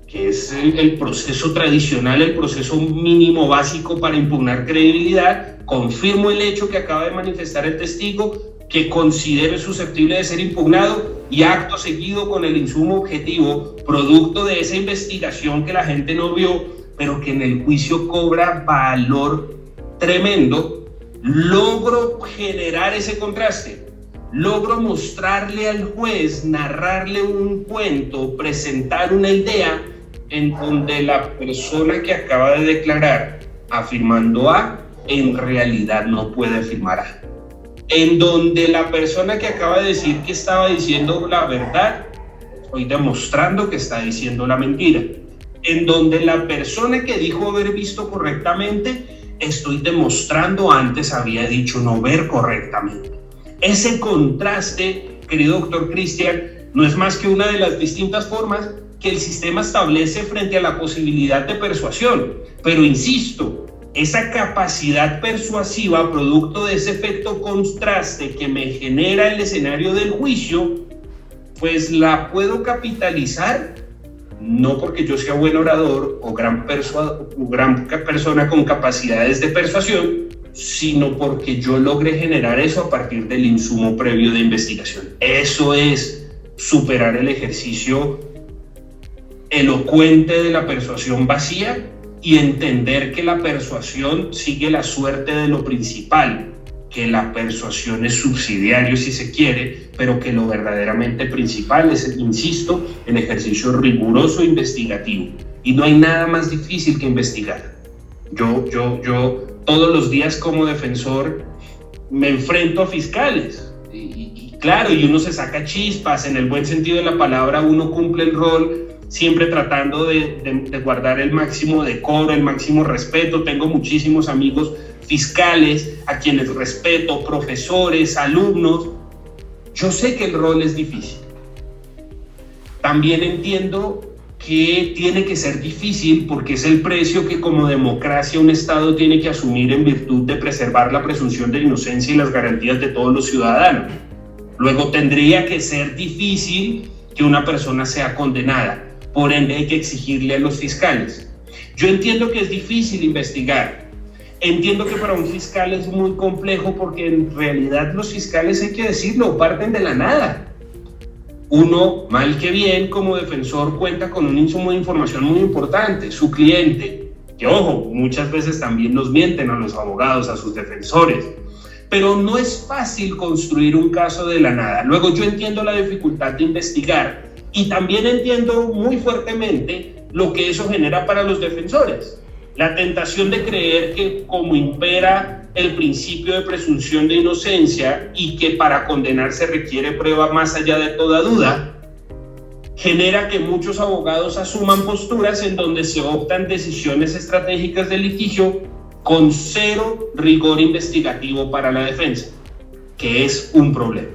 que es el proceso tradicional, el proceso mínimo básico para impugnar credibilidad, confirmo el hecho que acaba de manifestar el testigo, que considere susceptible de ser impugnado y acto seguido con el insumo objetivo, producto de esa investigación que la gente no vio, pero que en el juicio cobra valor tremendo, logro generar ese contraste. Logro mostrarle al juez, narrarle un cuento, presentar una idea en donde la persona que acaba de declarar afirmando A, en realidad no puede afirmar A. En donde la persona que acaba de decir que estaba diciendo la verdad, estoy demostrando que está diciendo la mentira. En donde la persona que dijo haber visto correctamente, estoy demostrando antes había dicho no ver correctamente. Ese contraste, querido doctor Cristian, no es más que una de las distintas formas que el sistema establece frente a la posibilidad de persuasión. Pero insisto, esa capacidad persuasiva, producto de ese efecto contraste que me genera el escenario del juicio, pues la puedo capitalizar, no porque yo sea buen orador o gran persona con capacidades de persuasión, sino porque yo logré generar eso a partir del insumo previo de investigación. Eso es superar el ejercicio elocuente de la persuasión vacía y entender que la persuasión sigue la suerte de lo principal, que la persuasión es subsidiario si se quiere, pero que lo verdaderamente principal es, insisto, el ejercicio riguroso e investigativo. Y no hay nada más difícil que investigar. Yo todos los días como defensor me enfrento a fiscales y claro, y uno se saca chispas, en el buen sentido de la palabra, uno cumple el rol siempre tratando de guardar el máximo decoro, el máximo respeto. Tengo muchísimos amigos fiscales a quienes respeto, profesores, alumnos. Yo sé que el rol es difícil. También entiendo que tiene que ser difícil porque es el precio que como democracia un Estado tiene que asumir en virtud de preservar la presunción de inocencia y las garantías de todos los ciudadanos. Luego tendría que ser difícil que una persona sea condenada. Por ende hay que exigirle a los fiscales. Yo entiendo que es difícil investigar. Entiendo que para un fiscal es muy complejo porque en realidad los fiscales, hay que decirlo, parten de la nada. Uno, mal que bien, como defensor cuenta con un insumo de información muy importante, su cliente, que ojo, muchas veces también nos mienten a los abogados, a sus defensores, pero no es fácil construir un caso de la nada. Luego yo entiendo la dificultad de investigar y también entiendo muy fuertemente lo que eso genera para los defensores. La tentación de creer que como impera el principio de presunción de inocencia y que para condenar se requiere prueba más allá de toda duda, genera que muchos abogados asuman posturas en donde se optan decisiones estratégicas de litigio con cero rigor investigativo para la defensa, que es un problema,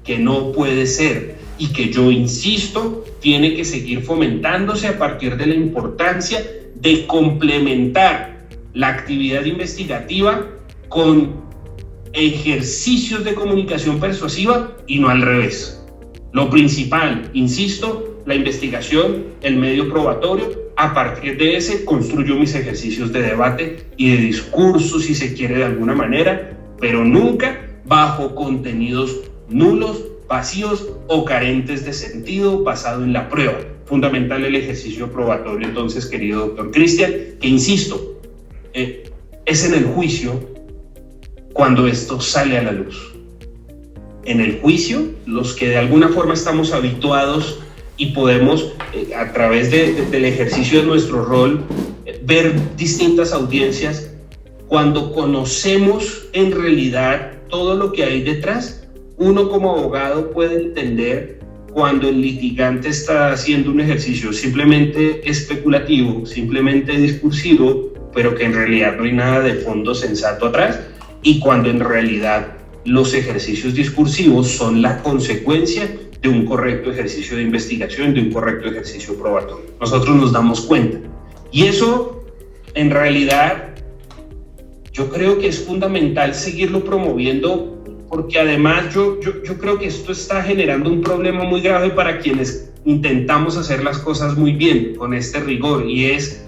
que no puede ser y que yo insisto, tiene que seguir fomentándose a partir de la importancia de complementar la actividad investigativa con ejercicios de comunicación persuasiva y no al revés. Lo principal, insisto, la investigación, el medio probatorio, a partir de ese construyo mis ejercicios de debate y de discurso, si se quiere de alguna manera, pero nunca bajo contenidos nulos, vacíos o carentes de sentido basado en la prueba. Fundamental el ejercicio probatorio, entonces, querido doctor Cristian, que insisto, es en el juicio cuando esto sale a la luz. En el juicio, los que de alguna forma estamos habituados y podemos, a través del ejercicio de nuestro rol, ver distintas audiencias, cuando conocemos en realidad todo lo que hay detrás, uno como abogado puede entender cuando el litigante está haciendo un ejercicio simplemente especulativo, simplemente discursivo, pero que en realidad no hay nada de fondo sensato atrás, y cuando en realidad los ejercicios discursivos son la consecuencia de un correcto ejercicio de investigación, de un correcto ejercicio probatorio. Nosotros nos damos cuenta. Y eso, en realidad, yo creo que es fundamental seguirlo promoviendo, porque además yo creo que esto está generando un problema muy grave para quienes intentamos hacer las cosas muy bien, con este rigor, y es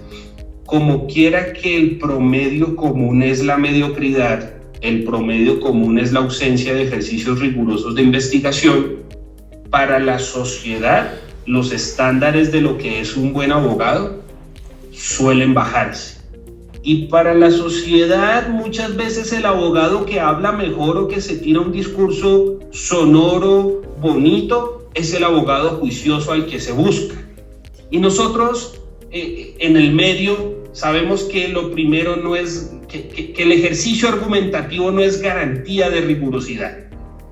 como quiera que el promedio común es la mediocridad, el promedio común es la ausencia de ejercicios rigurosos de investigación, para la sociedad los estándares de lo que es un buen abogado suelen bajarse. Y para la sociedad muchas veces el abogado que habla mejor o que se tira un discurso sonoro, bonito, es el abogado juicioso al que se busca. Y nosotros en el medio sabemos que lo primero no es, que el ejercicio argumentativo no es garantía de rigurosidad,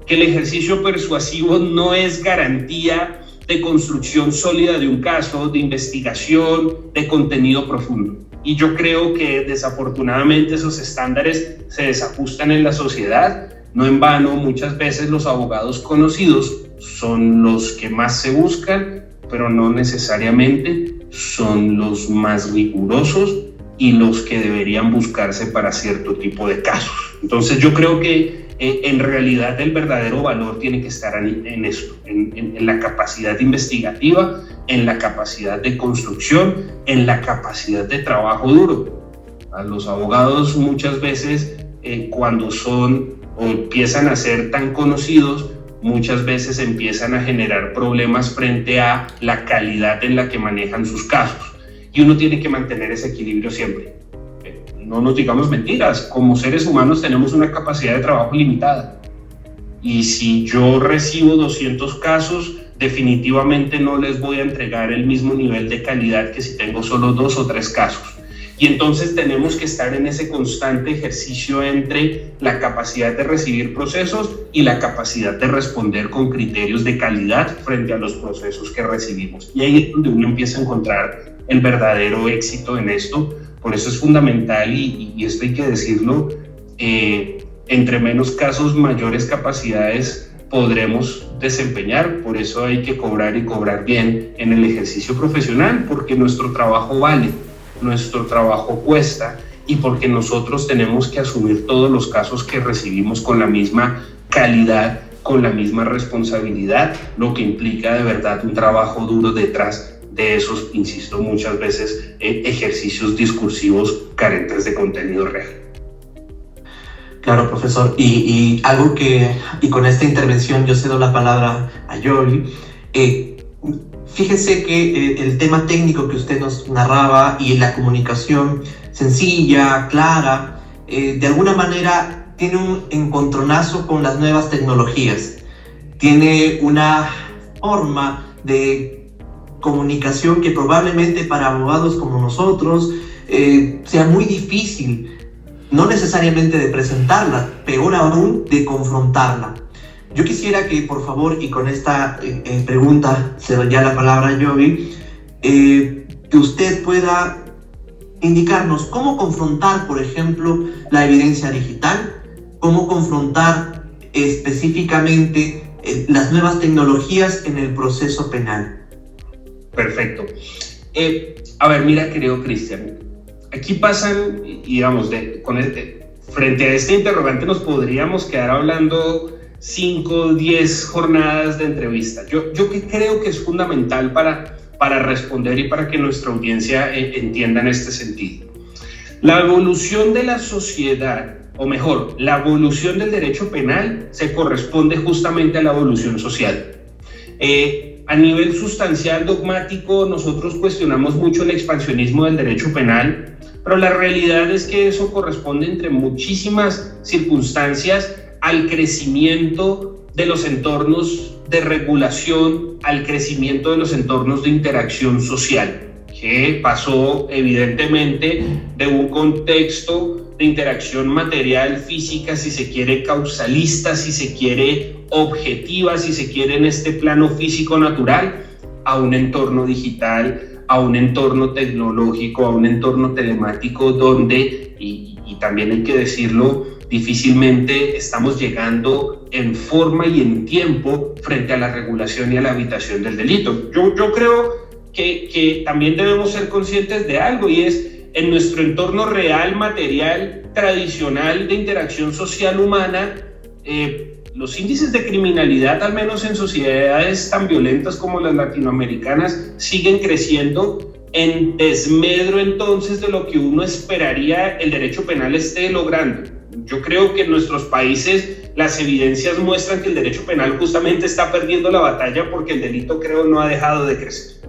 que el ejercicio persuasivo no es garantía de construcción sólida de un caso, de investigación, de contenido profundo. Y yo creo que desafortunadamente esos estándares se desajustan en la sociedad. No en vano, muchas veces los abogados conocidos son los que más se buscan, pero no necesariamente son los más rigurosos y los que deberían buscarse para cierto tipo de casos. Entonces yo creo que en realidad el verdadero valor tiene que estar en esto, en la capacidad investigativa, en la capacidad de construcción, en la capacidad de trabajo duro. A los abogados muchas veces cuando son o empiezan a ser tan conocidos, muchas veces empiezan a generar problemas frente a la calidad en la que manejan sus casos. Y uno tiene que mantener ese equilibrio siempre. No nos digamos mentiras, como seres humanos tenemos una capacidad de trabajo limitada. Y si yo recibo 200 casos, definitivamente no les voy a entregar el mismo nivel de calidad que si tengo solo 2 o 3 casos. Y entonces tenemos que estar en ese constante ejercicio entre la capacidad de recibir procesos y la capacidad de responder con criterios de calidad frente a los procesos que recibimos. Y ahí es donde uno empieza a encontrar el verdadero éxito en esto. Por eso es fundamental, y esto hay que decirlo, entre menos casos, mayores capacidades podremos desempeñar. Por eso hay que cobrar y cobrar bien en el ejercicio profesional, porque nuestro trabajo vale. Nuestro trabajo cuesta, y porque nosotros tenemos que asumir todos los casos que recibimos con la misma calidad, con la misma responsabilidad, lo que implica de verdad un trabajo duro detrás de esos, insisto, muchas veces ejercicios discursivos carentes de contenido real. Claro, profesor, y algo que, y con esta intervención yo cedo la palabra a Yoli. Fíjese que el tema técnico que usted nos narraba y la comunicación sencilla, clara, de alguna manera tiene un encontronazo con las nuevas tecnologías. Tiene una forma de comunicación que probablemente para abogados como nosotros sea muy difícil, no necesariamente de presentarla, peor aún de confrontarla. Yo quisiera que, por favor, y con esta pregunta cedo ya la palabra a Jovi, que usted pueda indicarnos cómo confrontar, por ejemplo, la evidencia digital, cómo confrontar específicamente las nuevas tecnologías en el proceso penal. Perfecto. A ver, mira, querido Cristian, aquí pasan, digamos, frente a este interrogante nos podríamos quedar hablando 5, 10 jornadas de entrevista. Yo creo que es fundamental para responder y para que nuestra audiencia entienda en este sentido. La evolución de la sociedad, o mejor, la evolución del derecho penal se corresponde justamente a la evolución social. A nivel sustancial, dogmático, nosotros cuestionamos mucho el expansionismo del derecho penal, pero la realidad es que eso corresponde entre muchísimas circunstancias al crecimiento de los entornos de regulación, al crecimiento de los entornos de interacción social, que pasó evidentemente de un contexto de interacción material, física, si se quiere causalista, si se quiere objetiva, si se quiere en este plano físico natural, a un entorno digital, a un entorno tecnológico, a un entorno telemático donde, y también hay que decirlo, difícilmente estamos llegando en forma y en tiempo frente a la regulación y a la evitación del delito. Yo creo que también debemos ser conscientes de algo, y es en nuestro entorno real, material, tradicional de interacción social humana, los índices de criminalidad, al menos en sociedades tan violentas como las latinoamericanas, siguen creciendo en desmedro entonces de lo que uno esperaría el derecho penal esté logrando. Yo creo que en nuestros países las evidencias muestran que el derecho penal justamente está perdiendo la batalla porque el delito, creo, no ha dejado de crecer.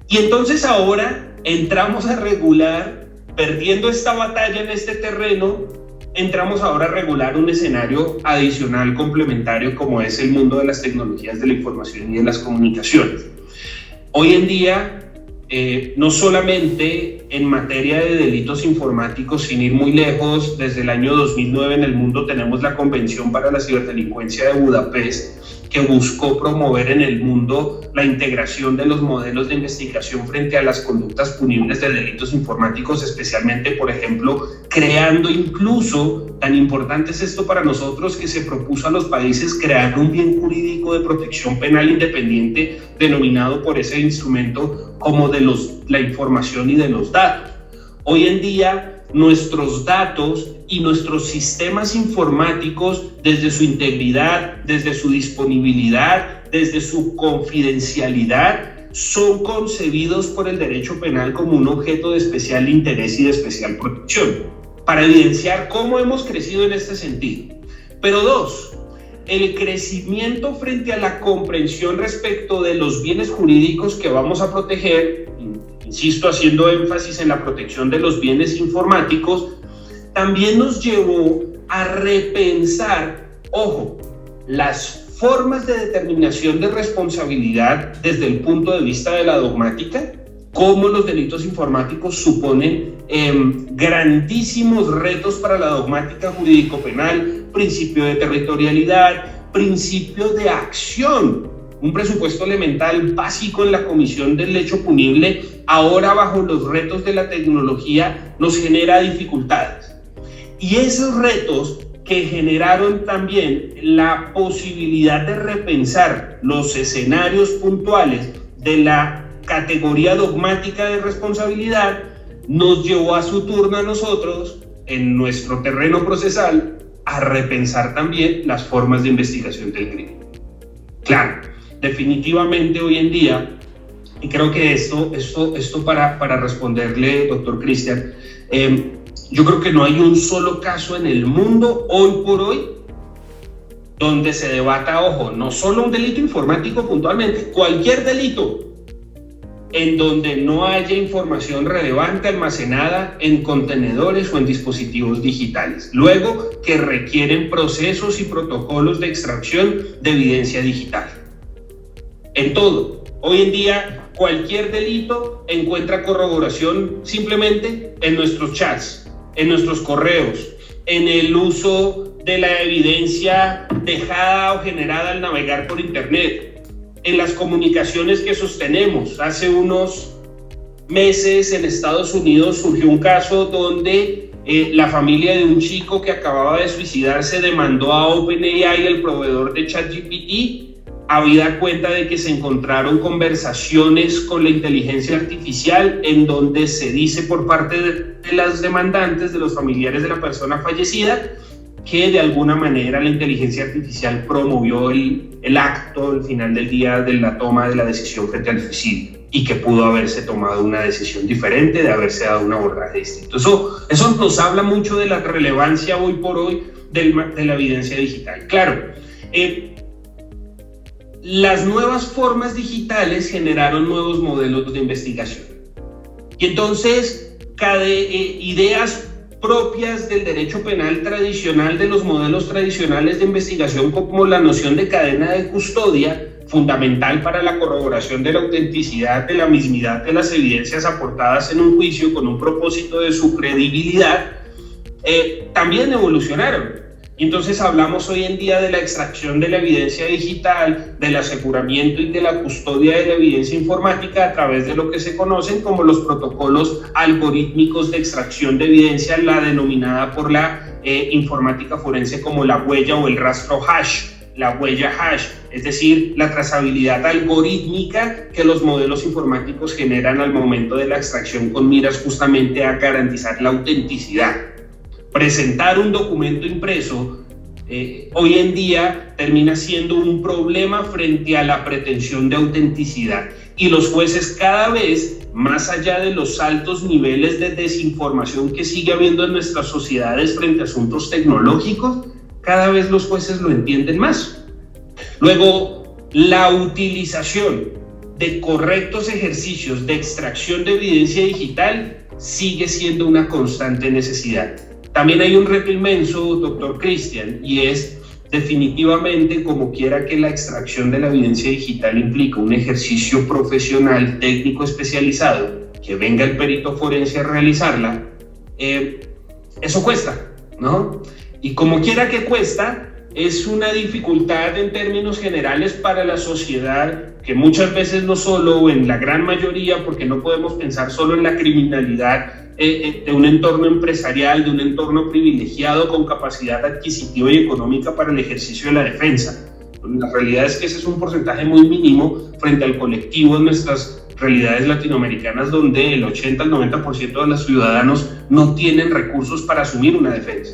Y entonces ahora entramos a regular, perdiendo esta batalla en este terreno, entramos ahora a regular un escenario adicional, complementario, como es el mundo de las tecnologías de la información y de las comunicaciones. Hoy en día, no solamente en materia de delitos informáticos, sin ir muy lejos, desde el año 2009 en el mundo tenemos la Convención para la Ciberdelincuencia de Budapest, que buscó promover en el mundo la integración de los modelos de investigación frente a las conductas punibles de delitos informáticos, especialmente, por ejemplo, creando incluso, tan importante es esto para nosotros, que se propuso a los países crear un bien jurídico de protección penal independiente, denominado por ese instrumento como de la información y de los datos. Hoy en día, nuestros datos y nuestros sistemas informáticos, desde su integridad, desde su disponibilidad, desde su confidencialidad, son concebidos por el derecho penal como un objeto de especial interés y de especial protección, para evidenciar cómo hemos crecido en este sentido. Pero dos, el crecimiento frente a la comprensión respecto de los bienes jurídicos que vamos a proteger, insisto, haciendo énfasis en la protección de los bienes informáticos, también nos llevó a repensar, ojo, las formas de determinación de responsabilidad desde el punto de vista de la dogmática, cómo los delitos informáticos suponen grandísimos retos para la dogmática jurídico-penal, principio de territorialidad, principio de acción. Un presupuesto elemental básico en la comisión del hecho punible, ahora bajo los retos de la tecnología, nos genera dificultades. Y esos retos que generaron también la posibilidad de repensar los escenarios puntuales de la categoría dogmática de responsabilidad, nos llevó a su turno a nosotros, en nuestro terreno procesal, a repensar también las formas de investigación del crimen. Claro, definitivamente hoy en día, y creo que esto para responderle, doctor Cristian, yo creo que no hay un solo caso en el mundo hoy por hoy donde se debata, ojo, no solo un delito informático puntualmente, cualquier delito en donde no haya información relevante almacenada en contenedores o en dispositivos digitales, luego que requieren procesos y protocolos de extracción de evidencia digital. En todo, hoy en día cualquier delito encuentra corroboración simplemente en nuestros chats, en nuestros correos, en el uso de la evidencia dejada o generada al navegar por internet, en las comunicaciones que sostenemos. Hace unos meses en Estados Unidos surgió un caso donde la familia de un chico que acababa de suicidarse demandó a OpenAI, el proveedor de ChatGPT, habida cuenta de que se encontraron conversaciones con la inteligencia artificial en donde se dice por parte de las demandantes, de los familiares de la persona fallecida, que de alguna manera la inteligencia artificial promovió el acto al final del día de la toma de la decisión frente al suicidio y que pudo haberse tomado una decisión diferente, de haberse dado un abordaje distinto. Eso nos habla mucho de la relevancia hoy por hoy de la evidencia digital. Claro, las nuevas formas digitales generaron nuevos modelos de investigación. Y entonces, ideas propias del derecho penal tradicional, de los modelos tradicionales de investigación, como la noción de cadena de custodia, fundamental para la corroboración de la autenticidad, de la mismidad de las evidencias aportadas en un juicio con un propósito de su credibilidad, también evolucionaron. Entonces hablamos hoy en día de la extracción de la evidencia digital, del aseguramiento y de la custodia de la evidencia informática a través de lo que se conocen como los protocolos algorítmicos de extracción de evidencia, la denominada por la informática forense como la huella o el rastro hash, la huella hash, es decir, la trazabilidad algorítmica que los modelos informáticos generan al momento de la extracción con miras justamente a garantizar la autenticidad. Presentar un documento impreso hoy en día termina siendo un problema frente a la pretensión de autenticidad. Y los jueces cada vez, más allá de los altos niveles de desinformación que sigue habiendo en nuestras sociedades frente a asuntos tecnológicos, cada vez los jueces lo entienden más. Luego, la utilización de correctos ejercicios de extracción de evidencia digital sigue siendo una constante necesidad. También hay un reto inmenso, doctor Cristian, y es definitivamente, como quiera que la extracción de la evidencia digital implica un ejercicio profesional, técnico, especializado, que venga el perito forense a realizarla, eso cuesta, ¿no? Y como quiera que cuesta, es una dificultad en términos generales para la sociedad, que muchas veces no solo, o en la gran mayoría, porque no podemos pensar solo en la criminalidad de un entorno empresarial, de un entorno privilegiado con capacidad adquisitiva y económica para el ejercicio de la defensa. La realidad es que ese es un porcentaje muy mínimo frente al colectivo de nuestras realidades latinoamericanas, donde el 80 al 90% de los ciudadanos no tienen recursos para asumir una defensa.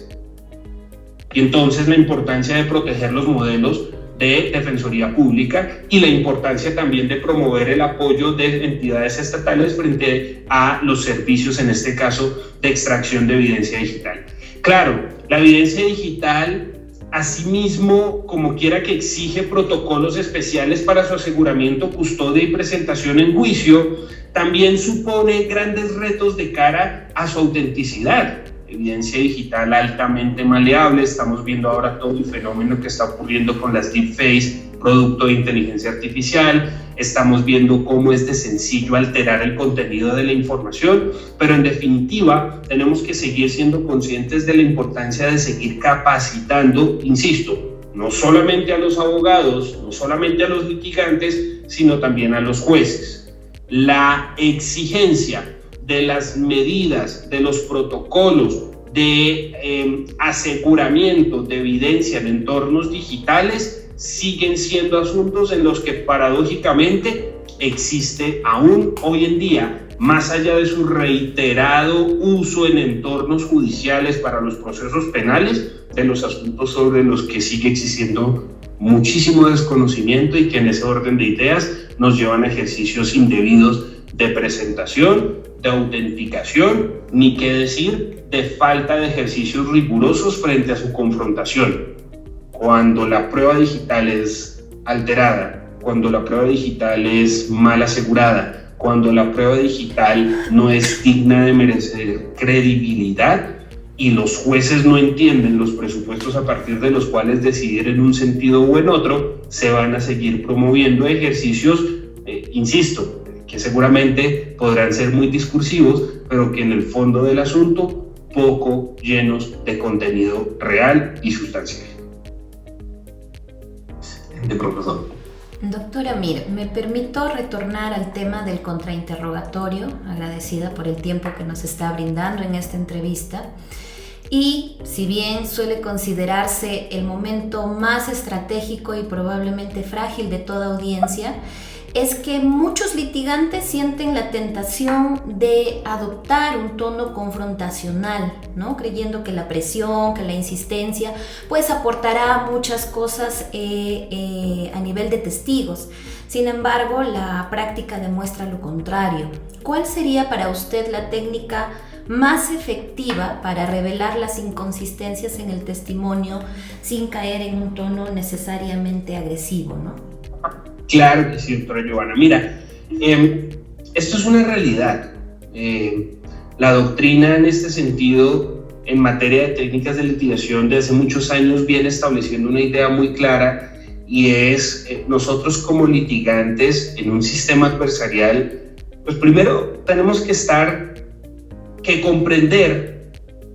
Y entonces la importancia de proteger los modelos de defensoría pública y la importancia también de promover el apoyo de entidades estatales frente a los servicios, en este caso, de extracción de evidencia digital. Claro, la evidencia digital, asimismo, como quiera que exige protocolos especiales para su aseguramiento, custodia y presentación en juicio, también supone grandes retos de cara a su autenticidad. Evidencia digital altamente maleable, estamos viendo ahora todo el fenómeno que está ocurriendo con las deepfakes, producto de inteligencia artificial, estamos viendo cómo es de sencillo alterar el contenido de la información, pero en definitiva tenemos que seguir siendo conscientes de la importancia de seguir capacitando, insisto, no solamente a los abogados, no solamente a los litigantes, sino también a los jueces. La exigencia de las medidas, de los protocolos de aseguramiento de evidencia en entornos digitales siguen siendo asuntos en los que paradójicamente existe aún hoy en día, más allá de su reiterado uso en entornos judiciales para los procesos penales, de los asuntos sobre los que sigue existiendo muchísimo desconocimiento y que en ese orden de ideas nos llevan a ejercicios indebidos de presentación, de autenticación, ni qué decir de falta de ejercicios rigurosos frente a su confrontación. Cuando la prueba digital es alterada, cuando la prueba digital es mal asegurada, cuando la prueba digital no es digna de merecer credibilidad y los jueces no entienden los presupuestos a partir de los cuales decidir en un sentido o en otro, se van a seguir promoviendo ejercicios, insisto, que seguramente podrán ser muy discursivos, pero que en el fondo del asunto poco llenos de contenido real y sustancial. Excelente, profesor. Doctora Mir, me permito retornar al tema del contrainterrogatorio, agradecida por el tiempo que nos está brindando en esta entrevista. Y si bien suele considerarse el momento más estratégico y probablemente frágil de toda audiencia, es que muchos litigantes sienten la tentación de adoptar un tono confrontacional, ¿no? Creyendo que la presión, que la insistencia, pues aportará muchas cosas a nivel de testigos. Sin embargo, la práctica demuestra lo contrario. ¿Cuál sería para usted la técnica más efectiva para revelar las inconsistencias en el testimonio sin caer en un tono necesariamente agresivo, ¿no? Claro que sí, doctora Giovanna. Mira, esto es una realidad. La doctrina en este sentido, en materia de técnicas de litigación, de hace muchos años viene estableciendo una idea muy clara, y es nosotros como litigantes en un sistema adversarial, pues primero tenemos que comprender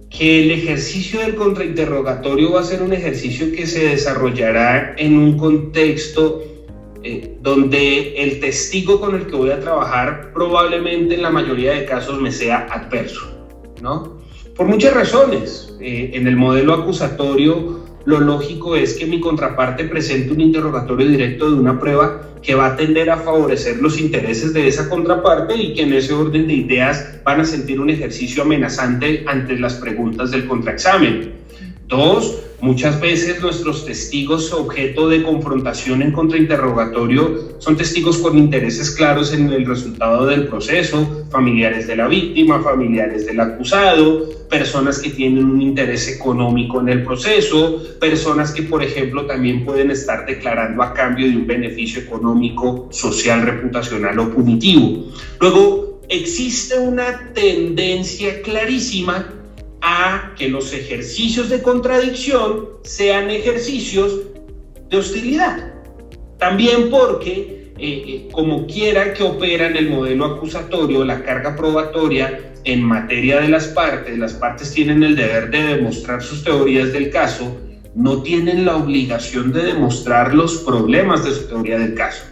que el ejercicio del contrainterrogatorio va a ser un ejercicio que se desarrollará en un contexto donde el testigo con el que voy a trabajar probablemente en la mayoría de casos me sea adverso, ¿no? Por muchas razones. En el modelo acusatorio, lo lógico es que mi contraparte presente un interrogatorio directo de una prueba que va a tender a favorecer los intereses de esa contraparte y que en ese orden de ideas van a sentir un ejercicio amenazante ante las preguntas del contraexamen. Dos, muchas veces nuestros testigos objeto de confrontación en contrainterrogatorio son testigos con intereses claros en el resultado del proceso, familiares de la víctima, familiares del acusado, personas que tienen un interés económico en el proceso, personas que, por ejemplo, también pueden estar declarando a cambio de un beneficio económico, social, reputacional o punitivo. Luego, existe una tendencia clarísima a que los ejercicios de contradicción sean ejercicios de hostilidad. También porque, como quiera que opera en el modelo acusatorio, la carga probatoria en materia de las partes tienen el deber de demostrar sus teorías del caso, no tienen la obligación de demostrar los problemas de su teoría del caso.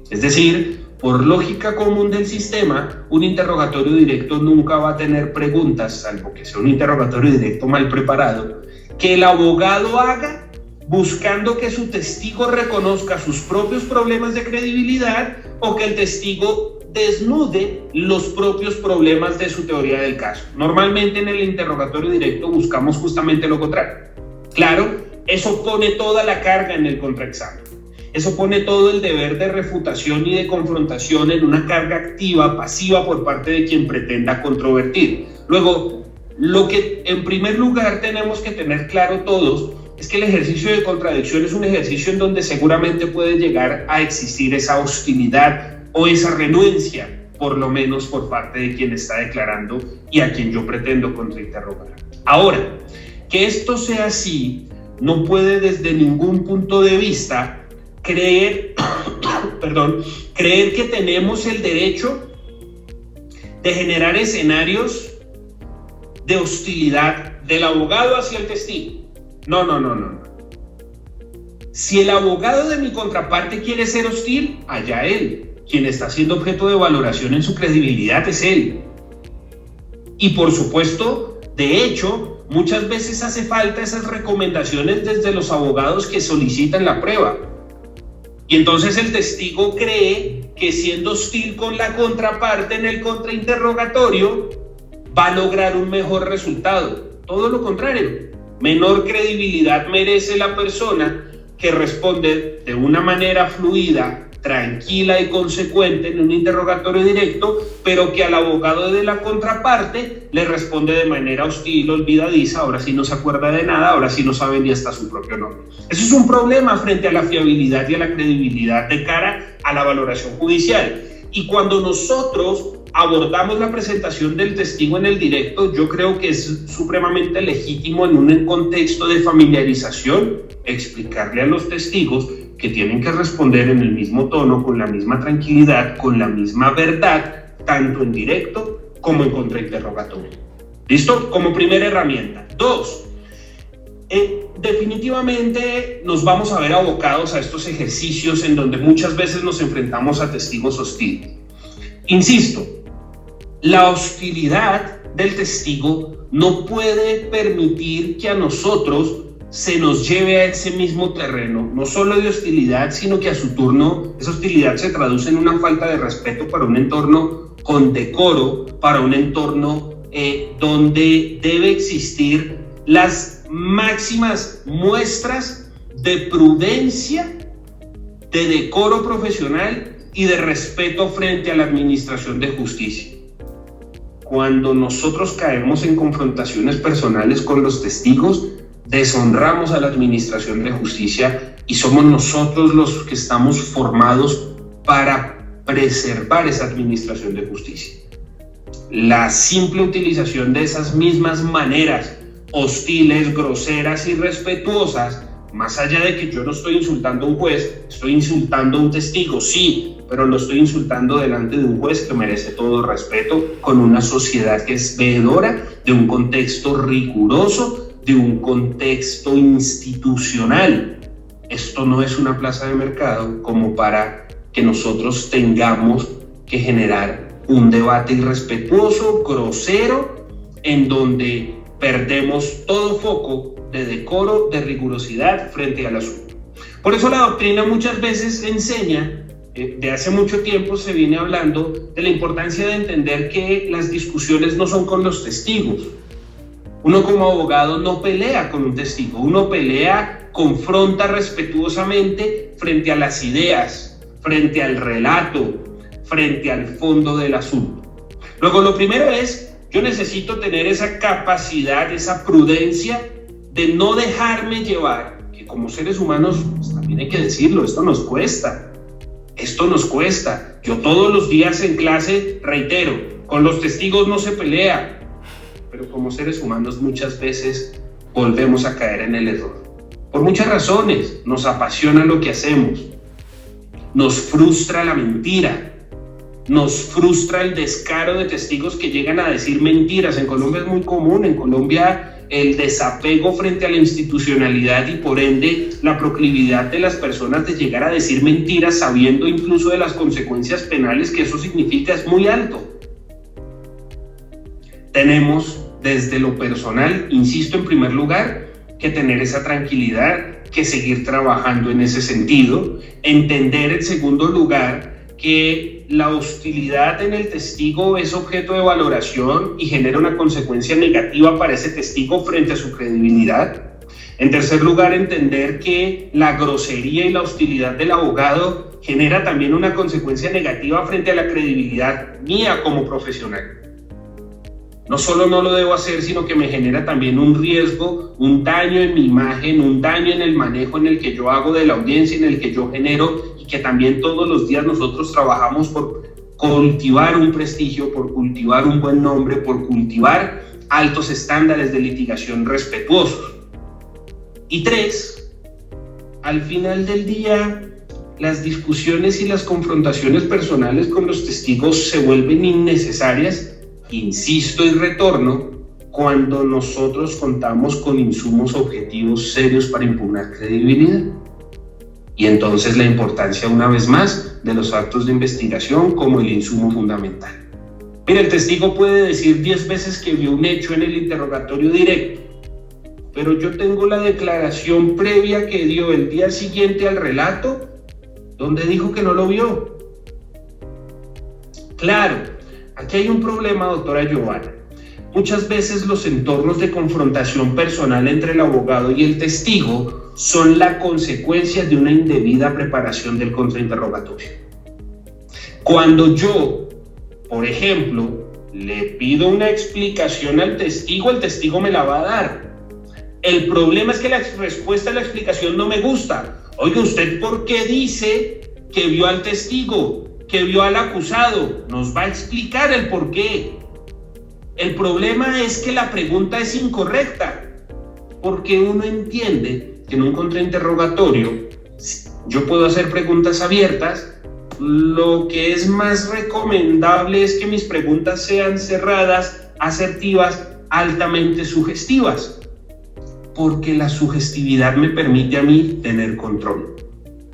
Es decir, por lógica común del sistema, un interrogatorio directo nunca va a tener preguntas, salvo que sea un interrogatorio directo mal preparado, que el abogado haga buscando que su testigo reconozca sus propios problemas de credibilidad o que el testigo desnude los propios problemas de su teoría del caso. Normalmente en el interrogatorio directo buscamos justamente lo contrario. Claro, eso pone toda la carga en el contraexamen. Eso pone todo el deber de refutación y de confrontación en una carga activa, pasiva por parte de quien pretenda controvertir. Luego, lo que en primer lugar tenemos que tener claro todos es que el ejercicio de contradicción es un ejercicio en donde seguramente puede llegar a existir esa hostilidad o esa renuencia, por lo menos por parte de quien está declarando y a quien yo pretendo contrainterrogar. Ahora, que esto sea así no puede desde ningún punto de vista creer que tenemos el derecho de generar escenarios de hostilidad del abogado hacia el testigo. No. Si el abogado de mi contraparte quiere ser hostil, allá él. Quien está siendo objeto de valoración en su credibilidad es él. Y por supuesto, de hecho, muchas veces hace falta esas recomendaciones desde los abogados que solicitan la prueba. Y entonces el testigo cree que siendo hostil con la contraparte en el contrainterrogatorio va a lograr un mejor resultado. Todo lo contrario, menor credibilidad merece la persona que responde de una manera fluida, tranquila y consecuente en un interrogatorio directo, pero que al abogado de la contraparte le responde de manera hostil, olvidadiza, ahora sí no se acuerda de nada, ahora sí no sabe ni hasta su propio nombre. Eso es un problema frente a la fiabilidad y a la credibilidad de cara a la valoración judicial. Y cuando nosotros abordamos la presentación del testigo en el directo, yo creo que es supremamente legítimo en un contexto de familiarización explicarle a los testigos que tienen que responder en el mismo tono, con la misma tranquilidad, con la misma verdad, tanto en directo como en contrainterrogatorio. ¿Listo? Como primera herramienta. Dos, definitivamente nos vamos a ver abocados a estos ejercicios en donde muchas veces nos enfrentamos a testigos hostiles. Insisto, la hostilidad del testigo no puede permitir que a nosotros se nos lleve a ese mismo terreno, no solo de hostilidad, sino que a su turno esa hostilidad se traduce en una falta de respeto para un entorno con decoro, para un entorno donde debe existir las máximas muestras de prudencia, de decoro profesional y de respeto frente a la administración de justicia. Cuando nosotros caemos en confrontaciones personales con los testigos, deshonramos a la administración de justicia y somos nosotros los que estamos formados para preservar esa administración de justicia. La simple utilización de esas mismas maneras hostiles, groseras y irrespetuosas, más allá de que yo no estoy insultando a un juez, estoy insultando a un testigo, sí, pero lo estoy insultando delante de un juez que merece todo respeto, con una sociedad que es veedora de un contexto riguroso, de un contexto institucional. Esto no es una plaza de mercado como para que nosotros tengamos que generar un debate irrespetuoso, grosero, en donde perdemos todo foco de decoro, de rigurosidad frente al asunto. Por eso la doctrina muchas veces enseña, de hace mucho tiempo se viene hablando de la importancia de entender que las discusiones no son con los testigos, Uno como abogado no pelea con un testigo, uno confronta respetuosamente frente a las ideas, frente al relato, frente al fondo del asunto. Luego, lo primero es, yo necesito tener esa capacidad, esa prudencia de no dejarme llevar, que como seres humanos, pues también hay que decirlo, esto nos cuesta. Yo todos los días en clase reitero, con los testigos no se pelea, pero como seres humanos muchas veces volvemos a caer en el error. Por muchas razones, nos apasiona lo que hacemos, nos frustra la mentira, nos frustra el descaro de testigos que llegan a decir mentiras. En Colombia es muy común, en Colombia el desapego frente a la institucionalidad y por ende la proclividad de las personas de llegar a decir mentiras sabiendo incluso de las consecuencias penales que eso significa es muy alto. Tenemos desde lo personal, insisto, en primer lugar, que tener esa tranquilidad, que seguir trabajando en ese sentido, entender en segundo lugar que la hostilidad en el testigo es objeto de valoración y genera una consecuencia negativa para ese testigo frente a su credibilidad. En tercer lugar, entender que la grosería y la hostilidad del abogado genera también una consecuencia negativa frente a la credibilidad mía como profesional. No solo no lo debo hacer, sino que me genera también un riesgo, un daño en mi imagen, un daño en el manejo en el que yo hago de la audiencia, en el que yo genero, y que también todos los días nosotros trabajamos por cultivar un prestigio, por cultivar un buen nombre, por cultivar altos estándares de litigación respetuosos. Y tres, al final del día, las discusiones y las confrontaciones personales con los testigos se vuelven innecesarias. Insisto y retorno, cuando nosotros contamos con insumos objetivos serios para impugnar credibilidad. Y entonces la importancia, una vez más, de los actos de investigación como el insumo fundamental. Mira, el testigo puede decir 10 veces que vio un hecho en el interrogatorio directo, pero yo tengo la declaración previa que dio el día siguiente al relato, donde dijo que no lo vio. Claro. Aquí hay un problema, doctora Giovanna. Muchas veces los entornos de confrontación personal entre el abogado y el testigo son la consecuencia de una indebida preparación del contrainterrogatorio. Cuando yo, por ejemplo, le pido una explicación al testigo, el testigo me la va a dar. El problema es que la respuesta a la explicación no me gusta. Oiga, ¿usted por qué dice que vio al testigo? Que vio al acusado, nos va a explicar el por qué. El problema es que la pregunta es incorrecta, porque uno entiende que en un contrainterrogatorio yo puedo hacer preguntas abiertas. Lo que es más recomendable es que mis preguntas sean cerradas, asertivas, altamente sugestivas, porque la sugestividad me permite a mí tener control.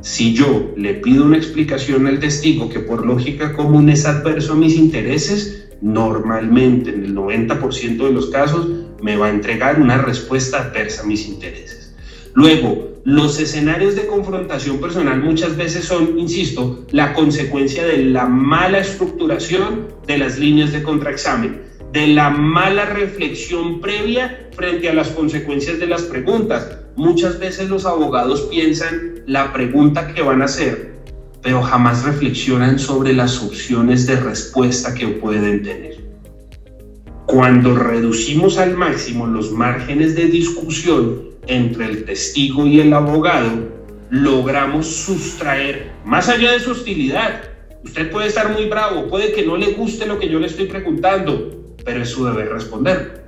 Si yo le pido una explicación al testigo que por lógica común es adverso a mis intereses, normalmente en el 90% de los casos me va a entregar una respuesta adversa a mis intereses. Luego, los escenarios de confrontación personal muchas veces son, insisto, la consecuencia de la mala estructuración de las líneas de contraexamen, de la mala reflexión previa frente a las consecuencias de las preguntas. Muchas veces los abogados piensan la pregunta que van a hacer, pero jamás reflexionan sobre las opciones de respuesta que pueden tener. Cuando reducimos al máximo los márgenes de discusión entre el testigo y el abogado, logramos sustraer, más allá de su hostilidad, usted puede estar muy bravo, puede que no le guste lo que yo le estoy preguntando, pero es su deber responder.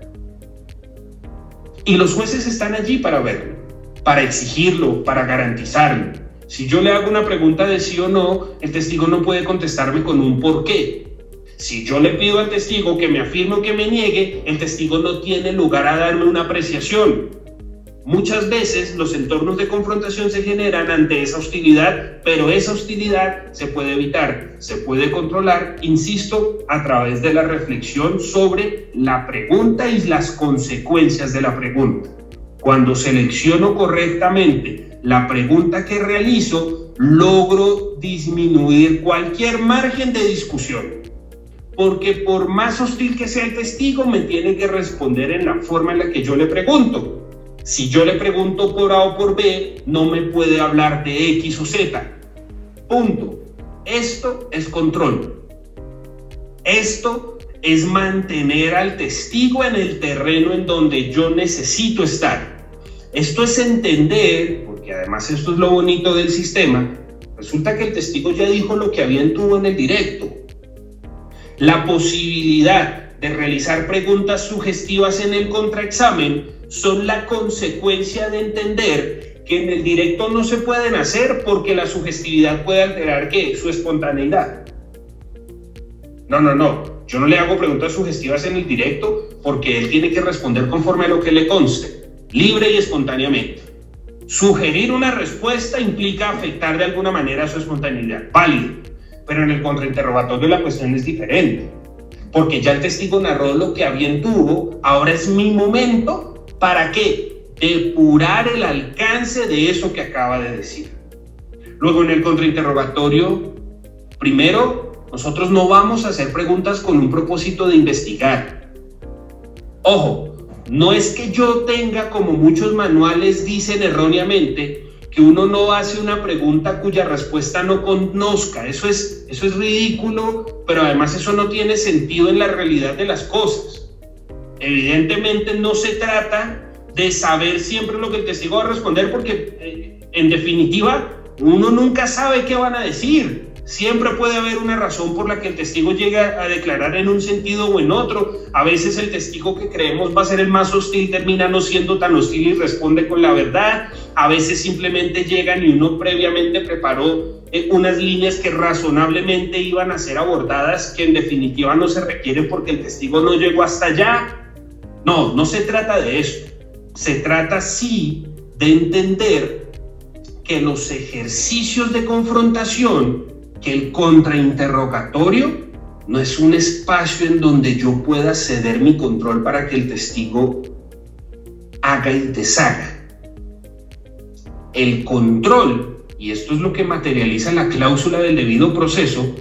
Y los jueces están allí para verlo, para exigirlo, para garantizarlo. Si yo le hago una pregunta de sí o no, el testigo no puede contestarme con un por qué. Si yo le pido al testigo que me afirme o que me niegue, el testigo no tiene lugar a darme una apreciación. Muchas veces los entornos de confrontación se generan ante esa hostilidad, pero esa hostilidad se puede evitar, se puede controlar, insisto, a través de la reflexión sobre la pregunta y las consecuencias de la pregunta. Cuando selecciono correctamente la pregunta que realizo, logro disminuir cualquier margen de discusión. porque por más hostil que sea el testigo, me tiene que responder en la forma en la que yo le pregunto. Si yo le pregunto por A o por B, no me puede hablar de X o Z. Punto. Esto es control. Esto es mantener al testigo en el terreno en donde yo necesito estar. Esto es entender, porque además esto es lo bonito del sistema, resulta que el testigo ya dijo lo que había en tubo en el directo. La posibilidad de realizar preguntas sugestivas en el contraexamen son la consecuencia de entender que en el directo no se pueden hacer porque la sugestividad puede alterar ¿qué? Su espontaneidad. No. Yo no le hago preguntas sugestivas en el directo porque él tiene que responder conforme a lo que le conste, libre y espontáneamente. Sugerir una respuesta implica afectar de alguna manera a su espontaneidad, válido, pero en el contrainterrogatorio la cuestión es diferente, porque ya el testigo narró lo que había en tubo, ahora es mi momento para ¿qué? Depurar el alcance de eso que acaba de decir. Luego en el contrainterrogatorio, primero, nosotros no vamos a hacer preguntas con un propósito de investigar. Ojo, no es que yo tenga, como muchos manuales dicen erróneamente, que uno no hace una pregunta cuya respuesta no conozca. Eso es ridículo, pero además eso no tiene sentido en la realidad de las cosas. Evidentemente no se trata de saber siempre lo que el testigo va a responder, porque en definitiva uno nunca sabe qué van a decir. Siempre puede haber una razón por la que el testigo llega a declarar en un sentido o en otro. A veces el testigo que creemos va a ser el más hostil termina no siendo tan hostil y responde con la verdad. A veces simplemente llegan y uno previamente preparó unas líneas que razonablemente iban a ser abordadas, que en definitiva no se requieren porque el testigo no llegó hasta allá. No se trata de eso. Se trata sí de entender que los ejercicios de confrontación, que el contrainterrogatorio no es un espacio en donde yo pueda ceder mi control para que el testigo haga y deshaga. El control, y esto es lo que materializa la cláusula del debido proceso,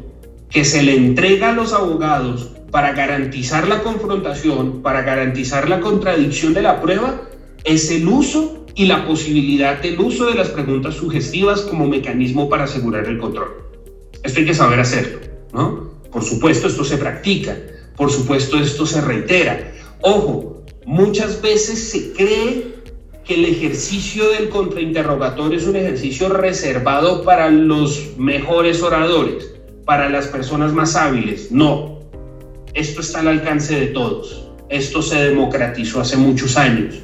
que se le entrega a los abogados para garantizar la confrontación, para garantizar la contradicción de la prueba, es el uso y la posibilidad del uso de las preguntas sugestivas como mecanismo para asegurar el control. Esto hay que saber hacerlo, ¿no? Por supuesto, esto se practica. Por supuesto, esto se reitera. Ojo, muchas veces se cree que el ejercicio del contrainterrogatorio es un ejercicio reservado para los mejores oradores, para las personas más hábiles. No, esto está al alcance de todos. Esto se democratizó hace muchos años.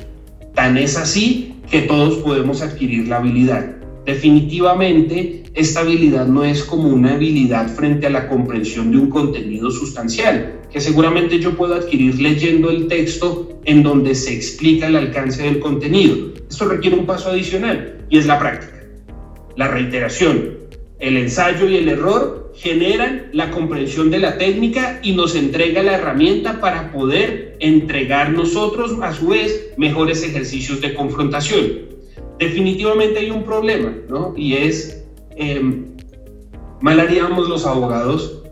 Tan es así que todos podemos adquirir la habilidad. Definitivamente, esta habilidad no es como una habilidad frente a la comprensión de un contenido sustancial, que seguramente yo puedo adquirir leyendo el texto en donde se explica el alcance del contenido. Esto requiere un paso adicional y es la práctica. La reiteración, el ensayo y el error generan la comprensión de la técnica y nos entrega la herramienta para poder entregar nosotros, a su vez, mejores ejercicios de confrontación. Definitivamente hay un problema, ¿no? Y es, mal haríamos los abogados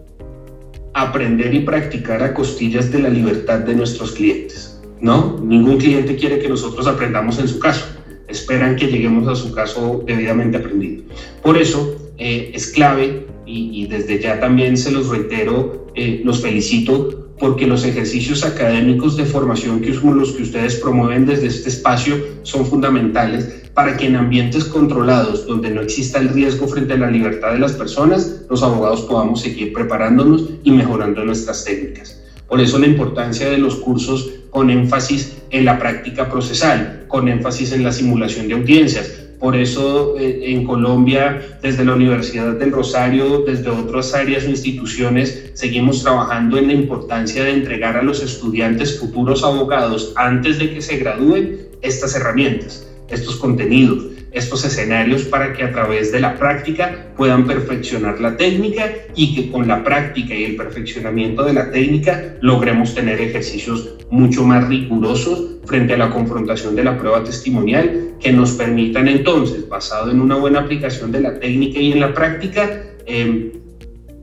aprender y practicar a costillas de la libertad de nuestros clientes, ¿no? Ningún cliente quiere que nosotros aprendamos en su caso, esperan que lleguemos a su caso debidamente aprendido. Por eso es clave, y desde ya también se los reitero, los felicito, porque los ejercicios académicos de formación que son los que ustedes promueven desde este espacio son fundamentales para que en ambientes controlados, donde no exista el riesgo frente a la libertad de las personas, los abogados podamos seguir preparándonos y mejorando nuestras técnicas. Por eso la importancia de los cursos con énfasis en la práctica procesal, con énfasis en la simulación de audiencias. Por eso en Colombia, desde la Universidad del Rosario, desde otras áreas o instituciones, seguimos trabajando en la importancia de entregar a los estudiantes futuros abogados, antes de que se gradúen, estas herramientas, estos contenidos, estos escenarios, para que a través de la práctica puedan perfeccionar la técnica y que con la práctica y el perfeccionamiento de la técnica logremos tener ejercicios mucho más rigurosos frente a la confrontación de la prueba testimonial, que nos permitan entonces, basado en una buena aplicación de la técnica y en la práctica,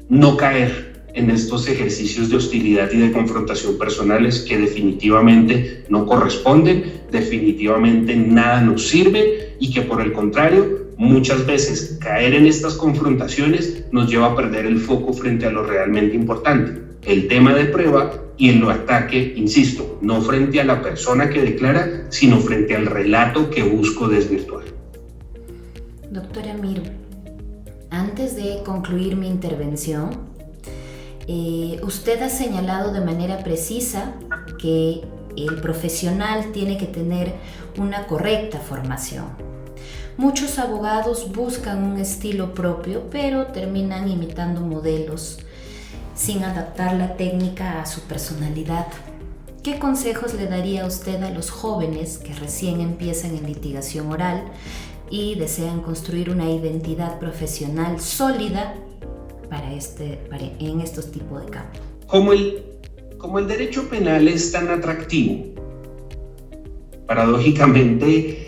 no caer en estos ejercicios de hostilidad y de confrontación personales que definitivamente no corresponden, definitivamente nada nos sirve y que por el contrario, muchas veces caer en estas confrontaciones nos lleva a perder el foco frente a lo realmente importante, el tema de prueba y el ataque, insisto, no frente a la persona que declara, sino frente al relato que busco desvirtuar. Doctora Mir, antes de concluir mi intervención, usted ha señalado de manera precisa que el profesional tiene que tener una correcta formación. Muchos abogados buscan un estilo propio, pero terminan imitando modelos sin adaptar la técnica a su personalidad. ¿Qué consejos le daría usted a los jóvenes que recién empiezan en litigación oral y desean construir una identidad profesional sólida en estos tipos de campos? Como el derecho penal es tan atractivo, paradójicamente,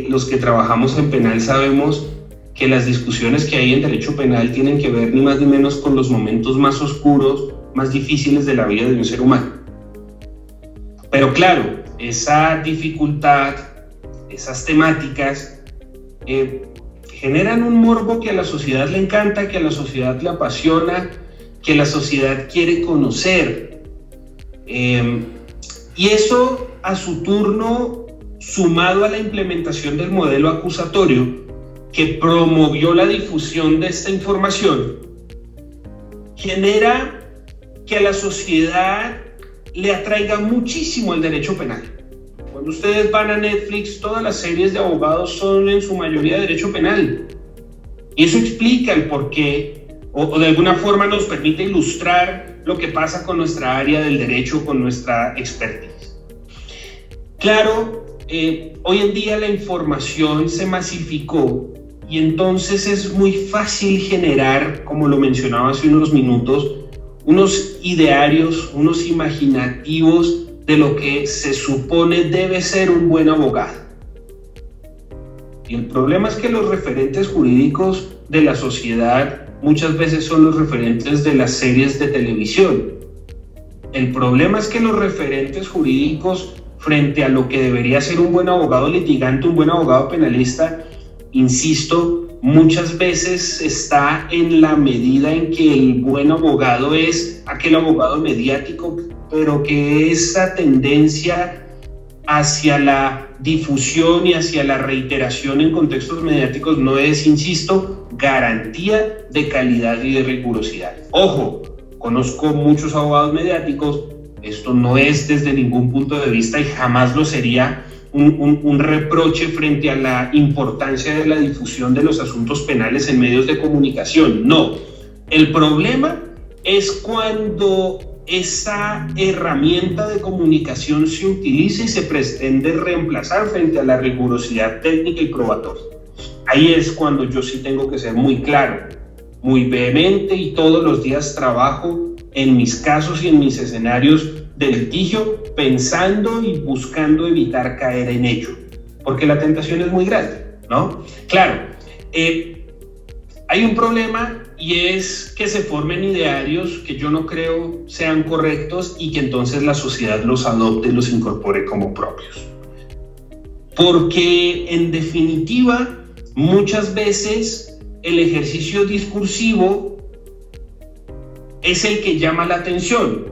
los que trabajamos en penal sabemos que las discusiones que hay en derecho penal tienen que ver ni más ni menos con los momentos más oscuros, más difíciles de la vida de un ser humano. Pero claro, esa dificultad, esas temáticas generan un morbo que a la sociedad le encanta, que a la sociedad le apasiona, que la sociedad quiere conocer. Y eso a su turno, sumado a la implementación del modelo acusatorio que promovió la difusión de esta información, genera que a la sociedad le atraiga muchísimo el derecho penal. Cuando ustedes van a Netflix, todas las series de abogados son en su mayoría de derecho penal. Y eso explica el porqué, o de alguna forma nos permite ilustrar lo que pasa con nuestra área del derecho, con nuestra expertise. Claro, hoy en día la información se masificó y entonces es muy fácil generar, como lo mencionaba hace unos minutos, unos idearios, unos imaginativos de lo que se supone debe ser un buen abogado. Y el problema es que los referentes jurídicos de la sociedad muchas veces son los referentes de las series de televisión. El problema es que los referentes jurídicos frente a lo que debería ser un buen abogado litigante, un buen abogado penalista, insisto, muchas veces está en la medida en que el buen abogado es aquel abogado mediático, pero que esa tendencia hacia la difusión y hacia la reiteración en contextos mediáticos no es, insisto, garantía de calidad y de rigurosidad. Ojo, conozco muchos abogados mediáticos, esto no es desde ningún punto de vista y jamás lo sería un reproche frente a la importancia de la difusión de los asuntos penales en medios de comunicación. No, el problema es cuando esa herramienta de comunicación se utiliza y se pretende reemplazar frente a la rigurosidad técnica y probatoria. Ahí es cuando yo sí tengo que ser muy claro, muy vehemente y todos los días trabajo en mis casos y en mis escenarios de litigio pensando y buscando evitar caer en ello, porque la tentación es muy grande, ¿no? Claro, hay un problema y es que se formen idearios que yo no creo sean correctos y que entonces la sociedad los adopte y los incorpore como propios. Porque en definitiva, muchas veces el ejercicio discursivo es el que llama la atención,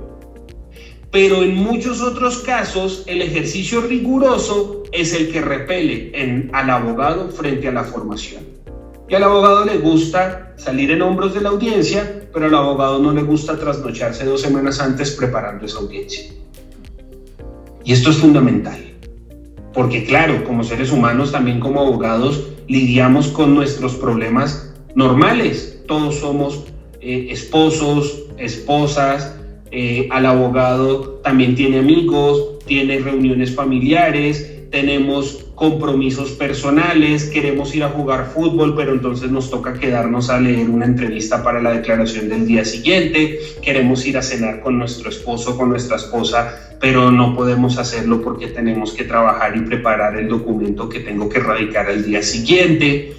pero en muchos otros casos el ejercicio riguroso es el que repele al abogado frente a la formación. Y al abogado le gusta salir en hombros de la audiencia, pero al abogado no le gusta trasnocharse 2 semanas antes preparando esa audiencia. Y esto es fundamental, porque claro, como seres humanos, también como abogados, lidiamos con nuestros problemas normales. Todos somos esposos, esposas, al abogado también tiene amigos, tiene reuniones familiares, tenemos compromisos personales, queremos ir a jugar fútbol, pero entonces nos toca quedarnos a leer una entrevista para la declaración del día siguiente, queremos ir a cenar con nuestro esposo, con nuestra esposa, pero no podemos hacerlo porque tenemos que trabajar y preparar el documento que tengo que radicar al día siguiente.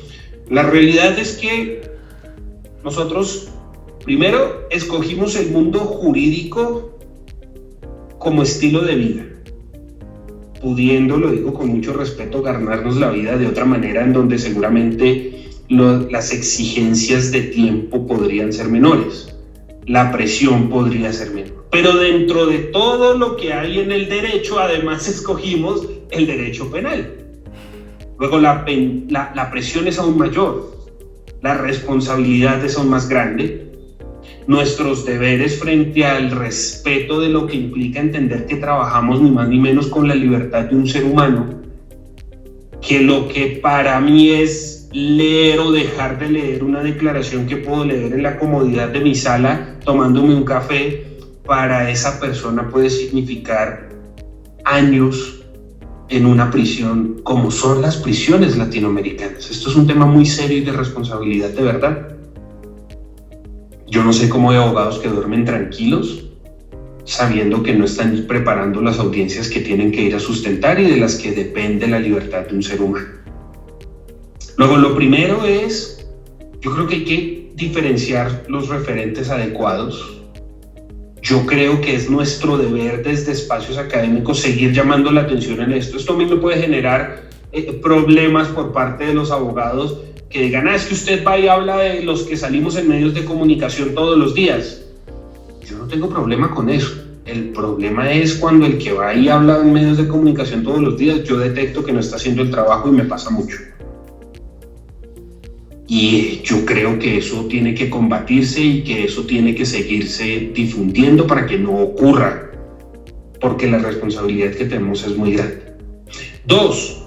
La realidad es que nosotros, Primero, escogimos el mundo jurídico como estilo de vida, pudiendo, lo digo con mucho respeto, ganarnos la vida de otra manera en donde seguramente las exigencias de tiempo podrían ser menores, la presión podría ser menor. Pero dentro de todo lo que hay en el derecho, además escogimos el derecho penal. Luego la presión es aún mayor, la responsabilidad es aún más grande, nuestros deberes frente al respeto de lo que implica entender que trabajamos ni más ni menos con la libertad de un ser humano, que lo que para mí es leer o dejar de leer una declaración que puedo leer en la comodidad de mi sala tomándome un café, para esa persona puede significar años en una prisión, como son las prisiones latinoamericanas. Esto es un tema muy serio y de responsabilidad de verdad. Yo no sé cómo hay abogados que duermen tranquilos sabiendo que no están preparando las audiencias que tienen que ir a sustentar y de las que depende la libertad de un ser humano. Luego, lo primero es, yo creo que hay que diferenciar los referentes adecuados. Yo creo que es nuestro deber desde espacios académicos seguir llamando la atención en esto. Esto a mí me puede generar problemas por parte de los abogados que digan, es que usted va y habla de los que salimos en medios de comunicación todos los días. Yo no tengo problema con eso. El problema es cuando el que va y habla en medios de comunicación todos los días, yo detecto que no está haciendo el trabajo y me pasa mucho. Y yo creo que eso tiene que combatirse y que eso tiene que seguirse difundiendo para que no ocurra, porque la responsabilidad que tenemos es muy grande. 2,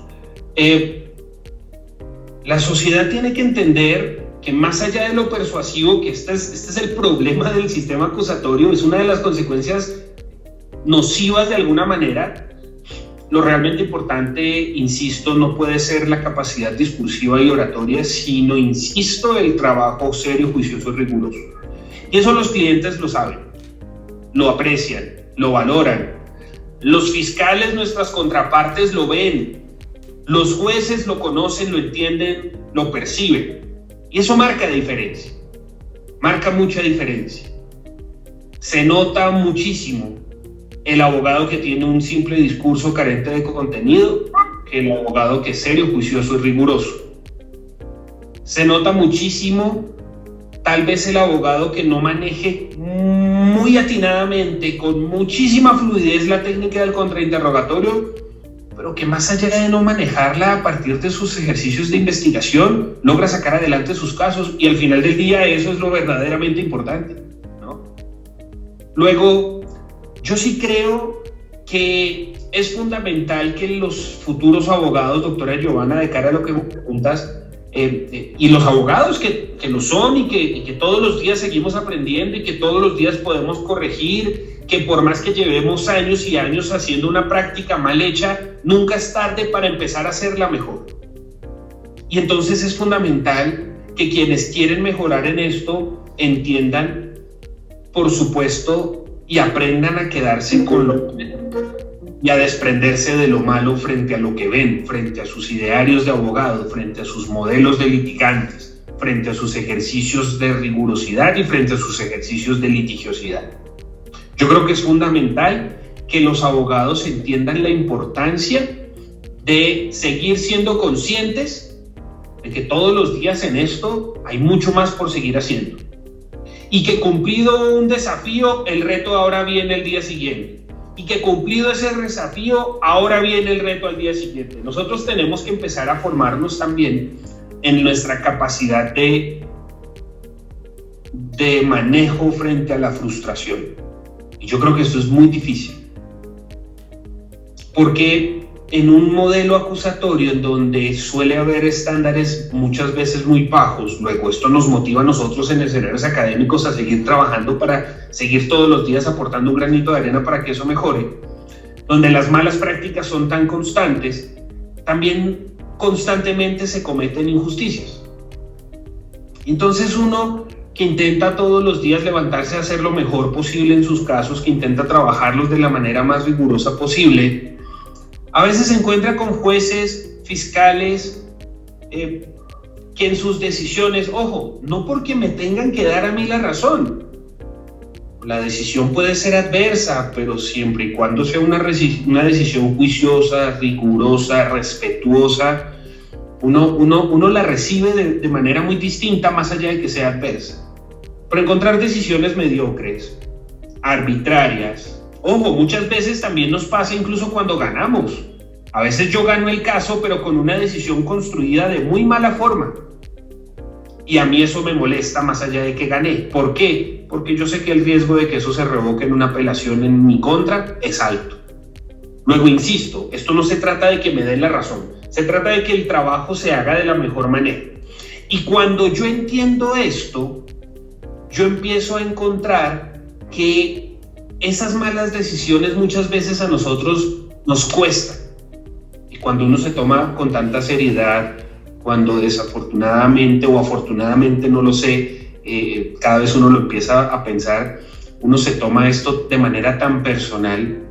la sociedad tiene que entender que más allá de lo persuasivo, que este es el problema del sistema acusatorio, es una de las consecuencias nocivas de alguna manera. Lo realmente importante, insisto, no puede ser la capacidad discursiva y oratoria, sino, insisto, el trabajo serio, juicioso y riguroso. Y eso los clientes lo saben, lo aprecian, lo valoran. Los fiscales, nuestras contrapartes, lo ven. Los jueces lo conocen, lo entienden, lo perciben. Y eso marca diferencia, marca mucha diferencia. Se nota muchísimo el abogado que tiene un simple discurso carente de contenido que el abogado que es serio, juicioso y riguroso. Se nota muchísimo tal vez el abogado que no maneje muy atinadamente, con muchísima fluidez la técnica del contrainterrogatorio, pero que más allá de no manejarla a partir de sus ejercicios de investigación, logra sacar adelante sus casos y al final del día eso es lo verdaderamente importante, ¿no? Luego, yo sí creo que es fundamental que los futuros abogados, doctora Giovanna, de cara a lo que me preguntas, y los abogados que lo son y que todos los días seguimos aprendiendo y que todos los días podemos corregir, que por más que llevemos años y años haciendo una práctica mal hecha, nunca es tarde para empezar a hacerla mejor. Y entonces es fundamental que quienes quieren mejorar en esto entiendan, por supuesto, y aprendan a quedarse con lo que ven y a desprenderse de lo malo frente a lo que ven, frente a sus idearios de abogado, frente a sus modelos de litigantes, frente a sus ejercicios de rigurosidad y frente a sus ejercicios de litigiosidad. Yo creo que es fundamental que los abogados entiendan la importancia de seguir siendo conscientes de que todos los días en esto hay mucho más por seguir haciendo. Y que cumplido un desafío, el reto ahora viene el día siguiente. Y que cumplido ese desafío, ahora viene el reto al día siguiente. Nosotros tenemos que empezar a formarnos también en nuestra capacidad de manejo frente a la frustración. Y yo creo que esto es muy difícil. Porque en un modelo acusatorio en donde suele haber estándares muchas veces muy bajos, luego esto nos motiva a nosotros en escenarios académicos a seguir trabajando para seguir todos los días aportando un granito de arena para que eso mejore, donde las malas prácticas son tan constantes, también constantemente se cometen injusticias. Entonces uno que intenta todos los días levantarse a hacer lo mejor posible en sus casos, que intenta trabajarlos de la manera más rigurosa posible, a veces se encuentra con jueces, fiscales, que que en sus decisiones, ojo, no porque me tengan que dar a mí la razón. La decisión puede ser adversa, pero siempre y cuando sea una decisión juiciosa, rigurosa, respetuosa, uno la recibe de manera muy distinta, más allá de que sea adversa. Pero encontrar decisiones mediocres, arbitrarias, ojo, muchas veces también nos pasa incluso cuando ganamos. A veces yo gano el caso, pero con una decisión construida de muy mala forma. Y a mí eso me molesta más allá de que gané. ¿Por qué? Porque yo sé que el riesgo de que eso se revoque en una apelación en mi contra es alto. Luego, insisto, esto no se trata de que me den la razón. Se trata de que el trabajo se haga de la mejor manera. Y cuando yo entiendo esto, yo empiezo a encontrar que esas malas decisiones muchas veces a nosotros nos cuestan. Y cuando uno se toma con tanta seriedad, cuando desafortunadamente o afortunadamente, no lo sé, cada vez uno lo empieza a pensar, uno se toma esto de manera tan personal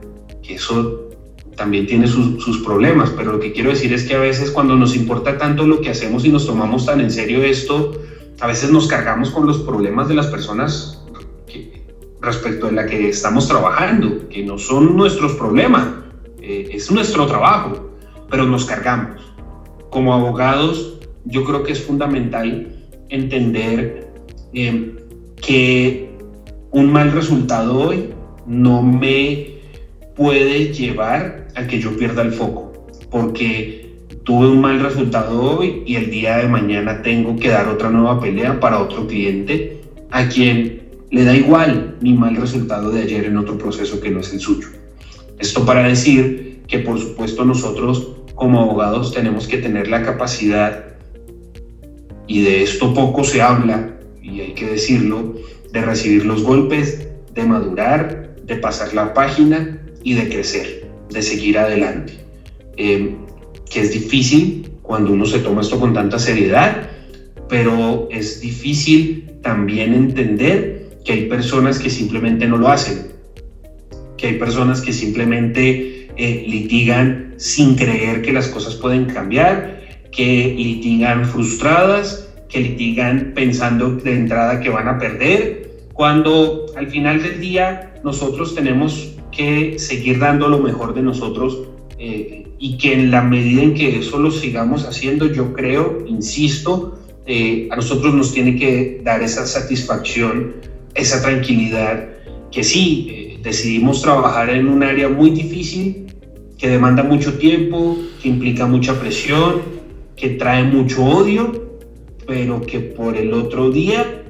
que eso también tiene sus problemas. Pero lo que quiero decir es que a veces cuando nos importa tanto lo que hacemos y nos tomamos tan en serio esto, a veces nos cargamos con los problemas de las personas respecto de la que estamos trabajando, que no son nuestros problemas, es nuestro trabajo, pero nos cargamos. Como abogados, yo creo que es fundamental entender que un mal resultado hoy no me puede llevar a que yo pierda el foco, porque tuve un mal resultado hoy y el día de mañana tengo que dar otra nueva pelea para otro cliente a quien le da igual mi mal resultado de ayer en otro proceso que no es el suyo. Esto para decir que, por supuesto, nosotros como abogados tenemos que tener la capacidad, y de esto poco se habla, y hay que decirlo, de recibir los golpes, de madurar, de pasar la página y de crecer, de seguir adelante. Que es difícil cuando uno se toma esto con tanta seriedad, pero es difícil también entender que hay personas que simplemente no lo hacen, que hay personas que simplemente litigan sin creer que las cosas pueden cambiar, que litigan frustradas, que litigan pensando de entrada que van a perder, cuando al final del día nosotros tenemos que seguir dando lo mejor de nosotros, y que en la medida en que eso lo sigamos haciendo, yo creo, insisto, a nosotros nos tiene que dar esa satisfacción, esa tranquilidad, que sí, decidimos trabajar en un área muy difícil, que demanda mucho tiempo, que implica mucha presión, que trae mucho odio, pero que por el otro día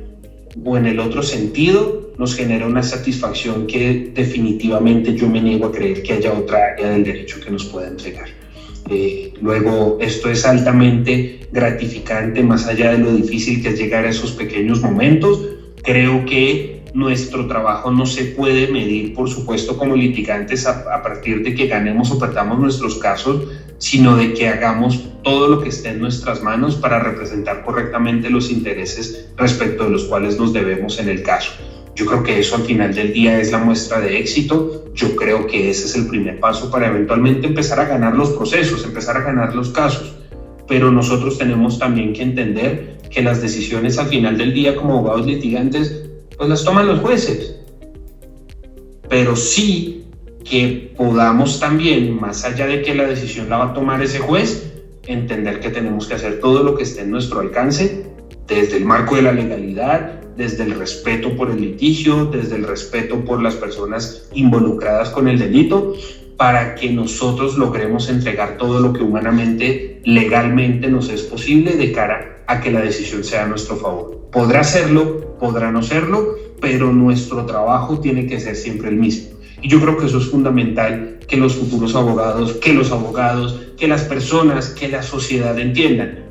o en el otro sentido nos genera una satisfacción que definitivamente yo me niego a creer que haya otra área del derecho que nos pueda entregar. Luego, esto es altamente gratificante, más allá de lo difícil que es llegar a esos pequeños momentos. Creo que nuestro trabajo no se puede medir, por supuesto, como litigantes a partir de que ganemos o perdamos nuestros casos, sino de que hagamos todo lo que esté en nuestras manos para representar correctamente los intereses respecto de los cuales nos debemos en el caso. Yo creo que eso al final del día es la muestra de éxito. Yo creo que ese es el primer paso para eventualmente empezar a ganar los procesos, empezar a ganar los casos. Pero nosotros tenemos también que entender que las decisiones al final del día como abogados litigantes pues las toman los jueces, pero sí que podamos también, más allá de que la decisión la va a tomar ese juez, entender que tenemos que hacer todo lo que esté en nuestro alcance, desde el marco de la legalidad, desde el respeto por el litigio, desde el respeto por las personas involucradas con el delito, para que nosotros logremos entregar todo lo que humanamente, legalmente nos es posible de cara a que la decisión sea a nuestro favor. Podrá serlo, podrá no serlo, pero nuestro trabajo tiene que ser siempre el mismo. Y yo creo que eso es fundamental, que los futuros abogados, que los abogados, que las personas, que la sociedad entiendan.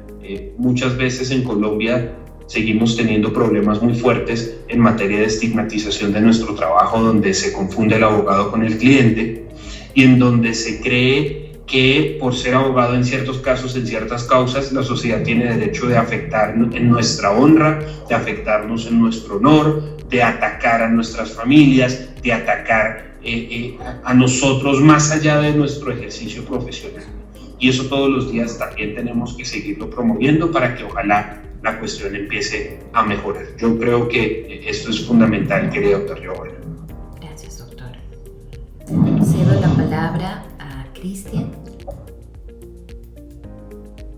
Muchas veces en Colombia seguimos teniendo problemas muy fuertes en materia de estigmatización de nuestro trabajo, donde se confunde el abogado con el cliente y en donde se cree que por ser abogado en ciertos casos, en ciertas causas, la sociedad tiene derecho de afectar en nuestra honra, de afectarnos en nuestro honor, de atacar a nuestras familias, de atacar a nosotros más allá de nuestro ejercicio profesional. y eso todos los días también tenemos que seguirlo promoviendo para que ojalá la cuestión empiece a mejorar. Yo creo que esto es fundamental, querido doctor Giovanna. Gracias, doctor. Cedo la palabra a Cristian.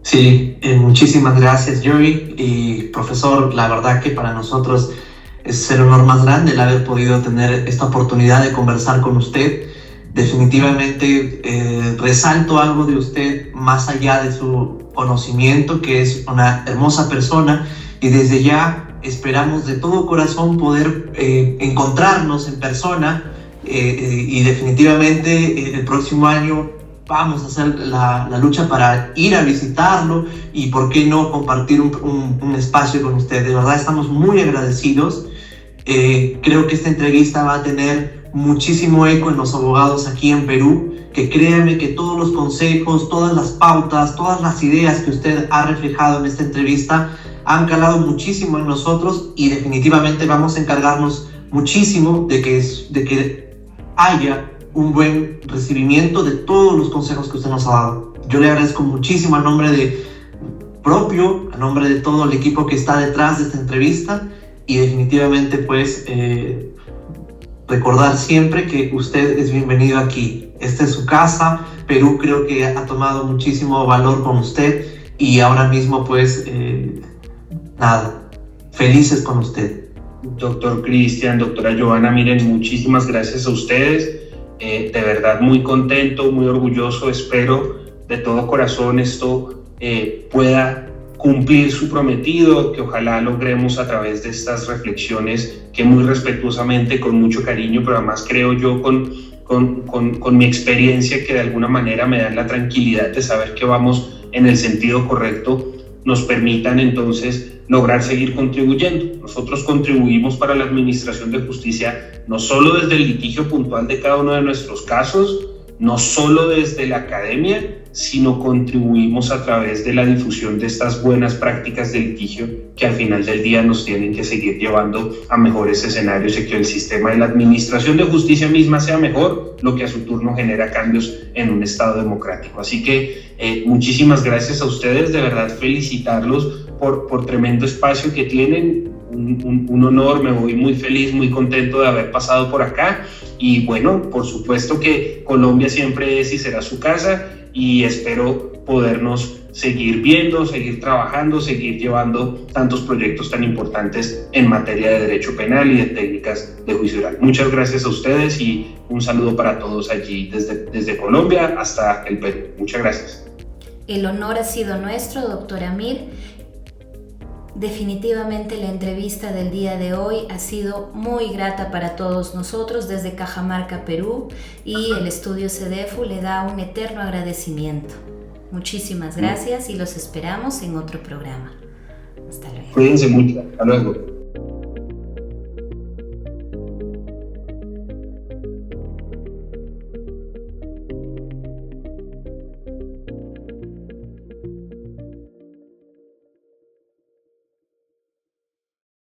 Sí, muchísimas gracias, Joey. Y profesor, la verdad que para nosotros es el honor más grande el haber podido tener esta oportunidad de conversar con usted. Definitivamente resalto algo de usted más allá de su conocimiento, que es una hermosa persona, y desde ya esperamos de todo corazón poder encontrarnos en persona y definitivamente el próximo año vamos a hacer la lucha para ir a visitarlo y por qué no compartir un espacio con usted. De verdad estamos muy agradecidos. Creo que esta entrevista va a tener muchísimo eco en los abogados aquí en Perú, que créanme que todos los consejos, todas las pautas, todas las ideas que usted ha reflejado en esta entrevista han calado muchísimo en nosotros, y definitivamente vamos a encargarnos muchísimo de que haya un buen recibimiento de todos los consejos que usted nos ha dado. Yo le agradezco muchísimo a nombre de todo el equipo que está detrás de esta entrevista, y definitivamente pues recordar siempre que usted es bienvenido aquí. Esta es su casa. Perú creo que ha tomado muchísimo valor con usted, y ahora mismo pues felices con usted. Doctor Cristian, doctora Giovanna, miren, muchísimas gracias a ustedes. De verdad muy contento, muy orgulloso. Espero de todo corazón esto pueda cumplir su prometido, que ojalá logremos a través de estas reflexiones que muy respetuosamente, con mucho cariño, pero además creo yo con mi experiencia, que de alguna manera me dan la tranquilidad de saber que vamos en el sentido correcto, nos permitan entonces lograr seguir contribuyendo. Nosotros contribuimos para la administración de justicia no solo desde el litigio puntual de cada uno de nuestros casos, no solo desde la academia, sino contribuimos a través de la difusión de estas buenas prácticas de litigio que al final del día nos tienen que seguir llevando a mejores escenarios y que el sistema de la administración de justicia misma sea mejor, lo que a su turno genera cambios en un Estado democrático. Así que muchísimas gracias a ustedes, de verdad felicitarlos por tremendo espacio que tienen. Un honor, me voy muy feliz, muy contento de haber pasado por acá, y bueno, por supuesto que Colombia siempre es y será su casa, y espero podernos seguir viendo, seguir trabajando, seguir llevando tantos proyectos tan importantes en materia de derecho penal y de técnicas de juicio oral. Muchas gracias a ustedes y un saludo para todos allí desde Colombia hasta el Perú. Muchas gracias. El honor ha sido nuestro, doctor Amir. Definitivamente la entrevista del día de hoy ha sido muy grata para todos nosotros desde Cajamarca, Perú, y el estudio CEDEFU le da un eterno agradecimiento. Muchísimas gracias y los esperamos en otro programa. Hasta luego. Cuídense mucho. Hasta luego.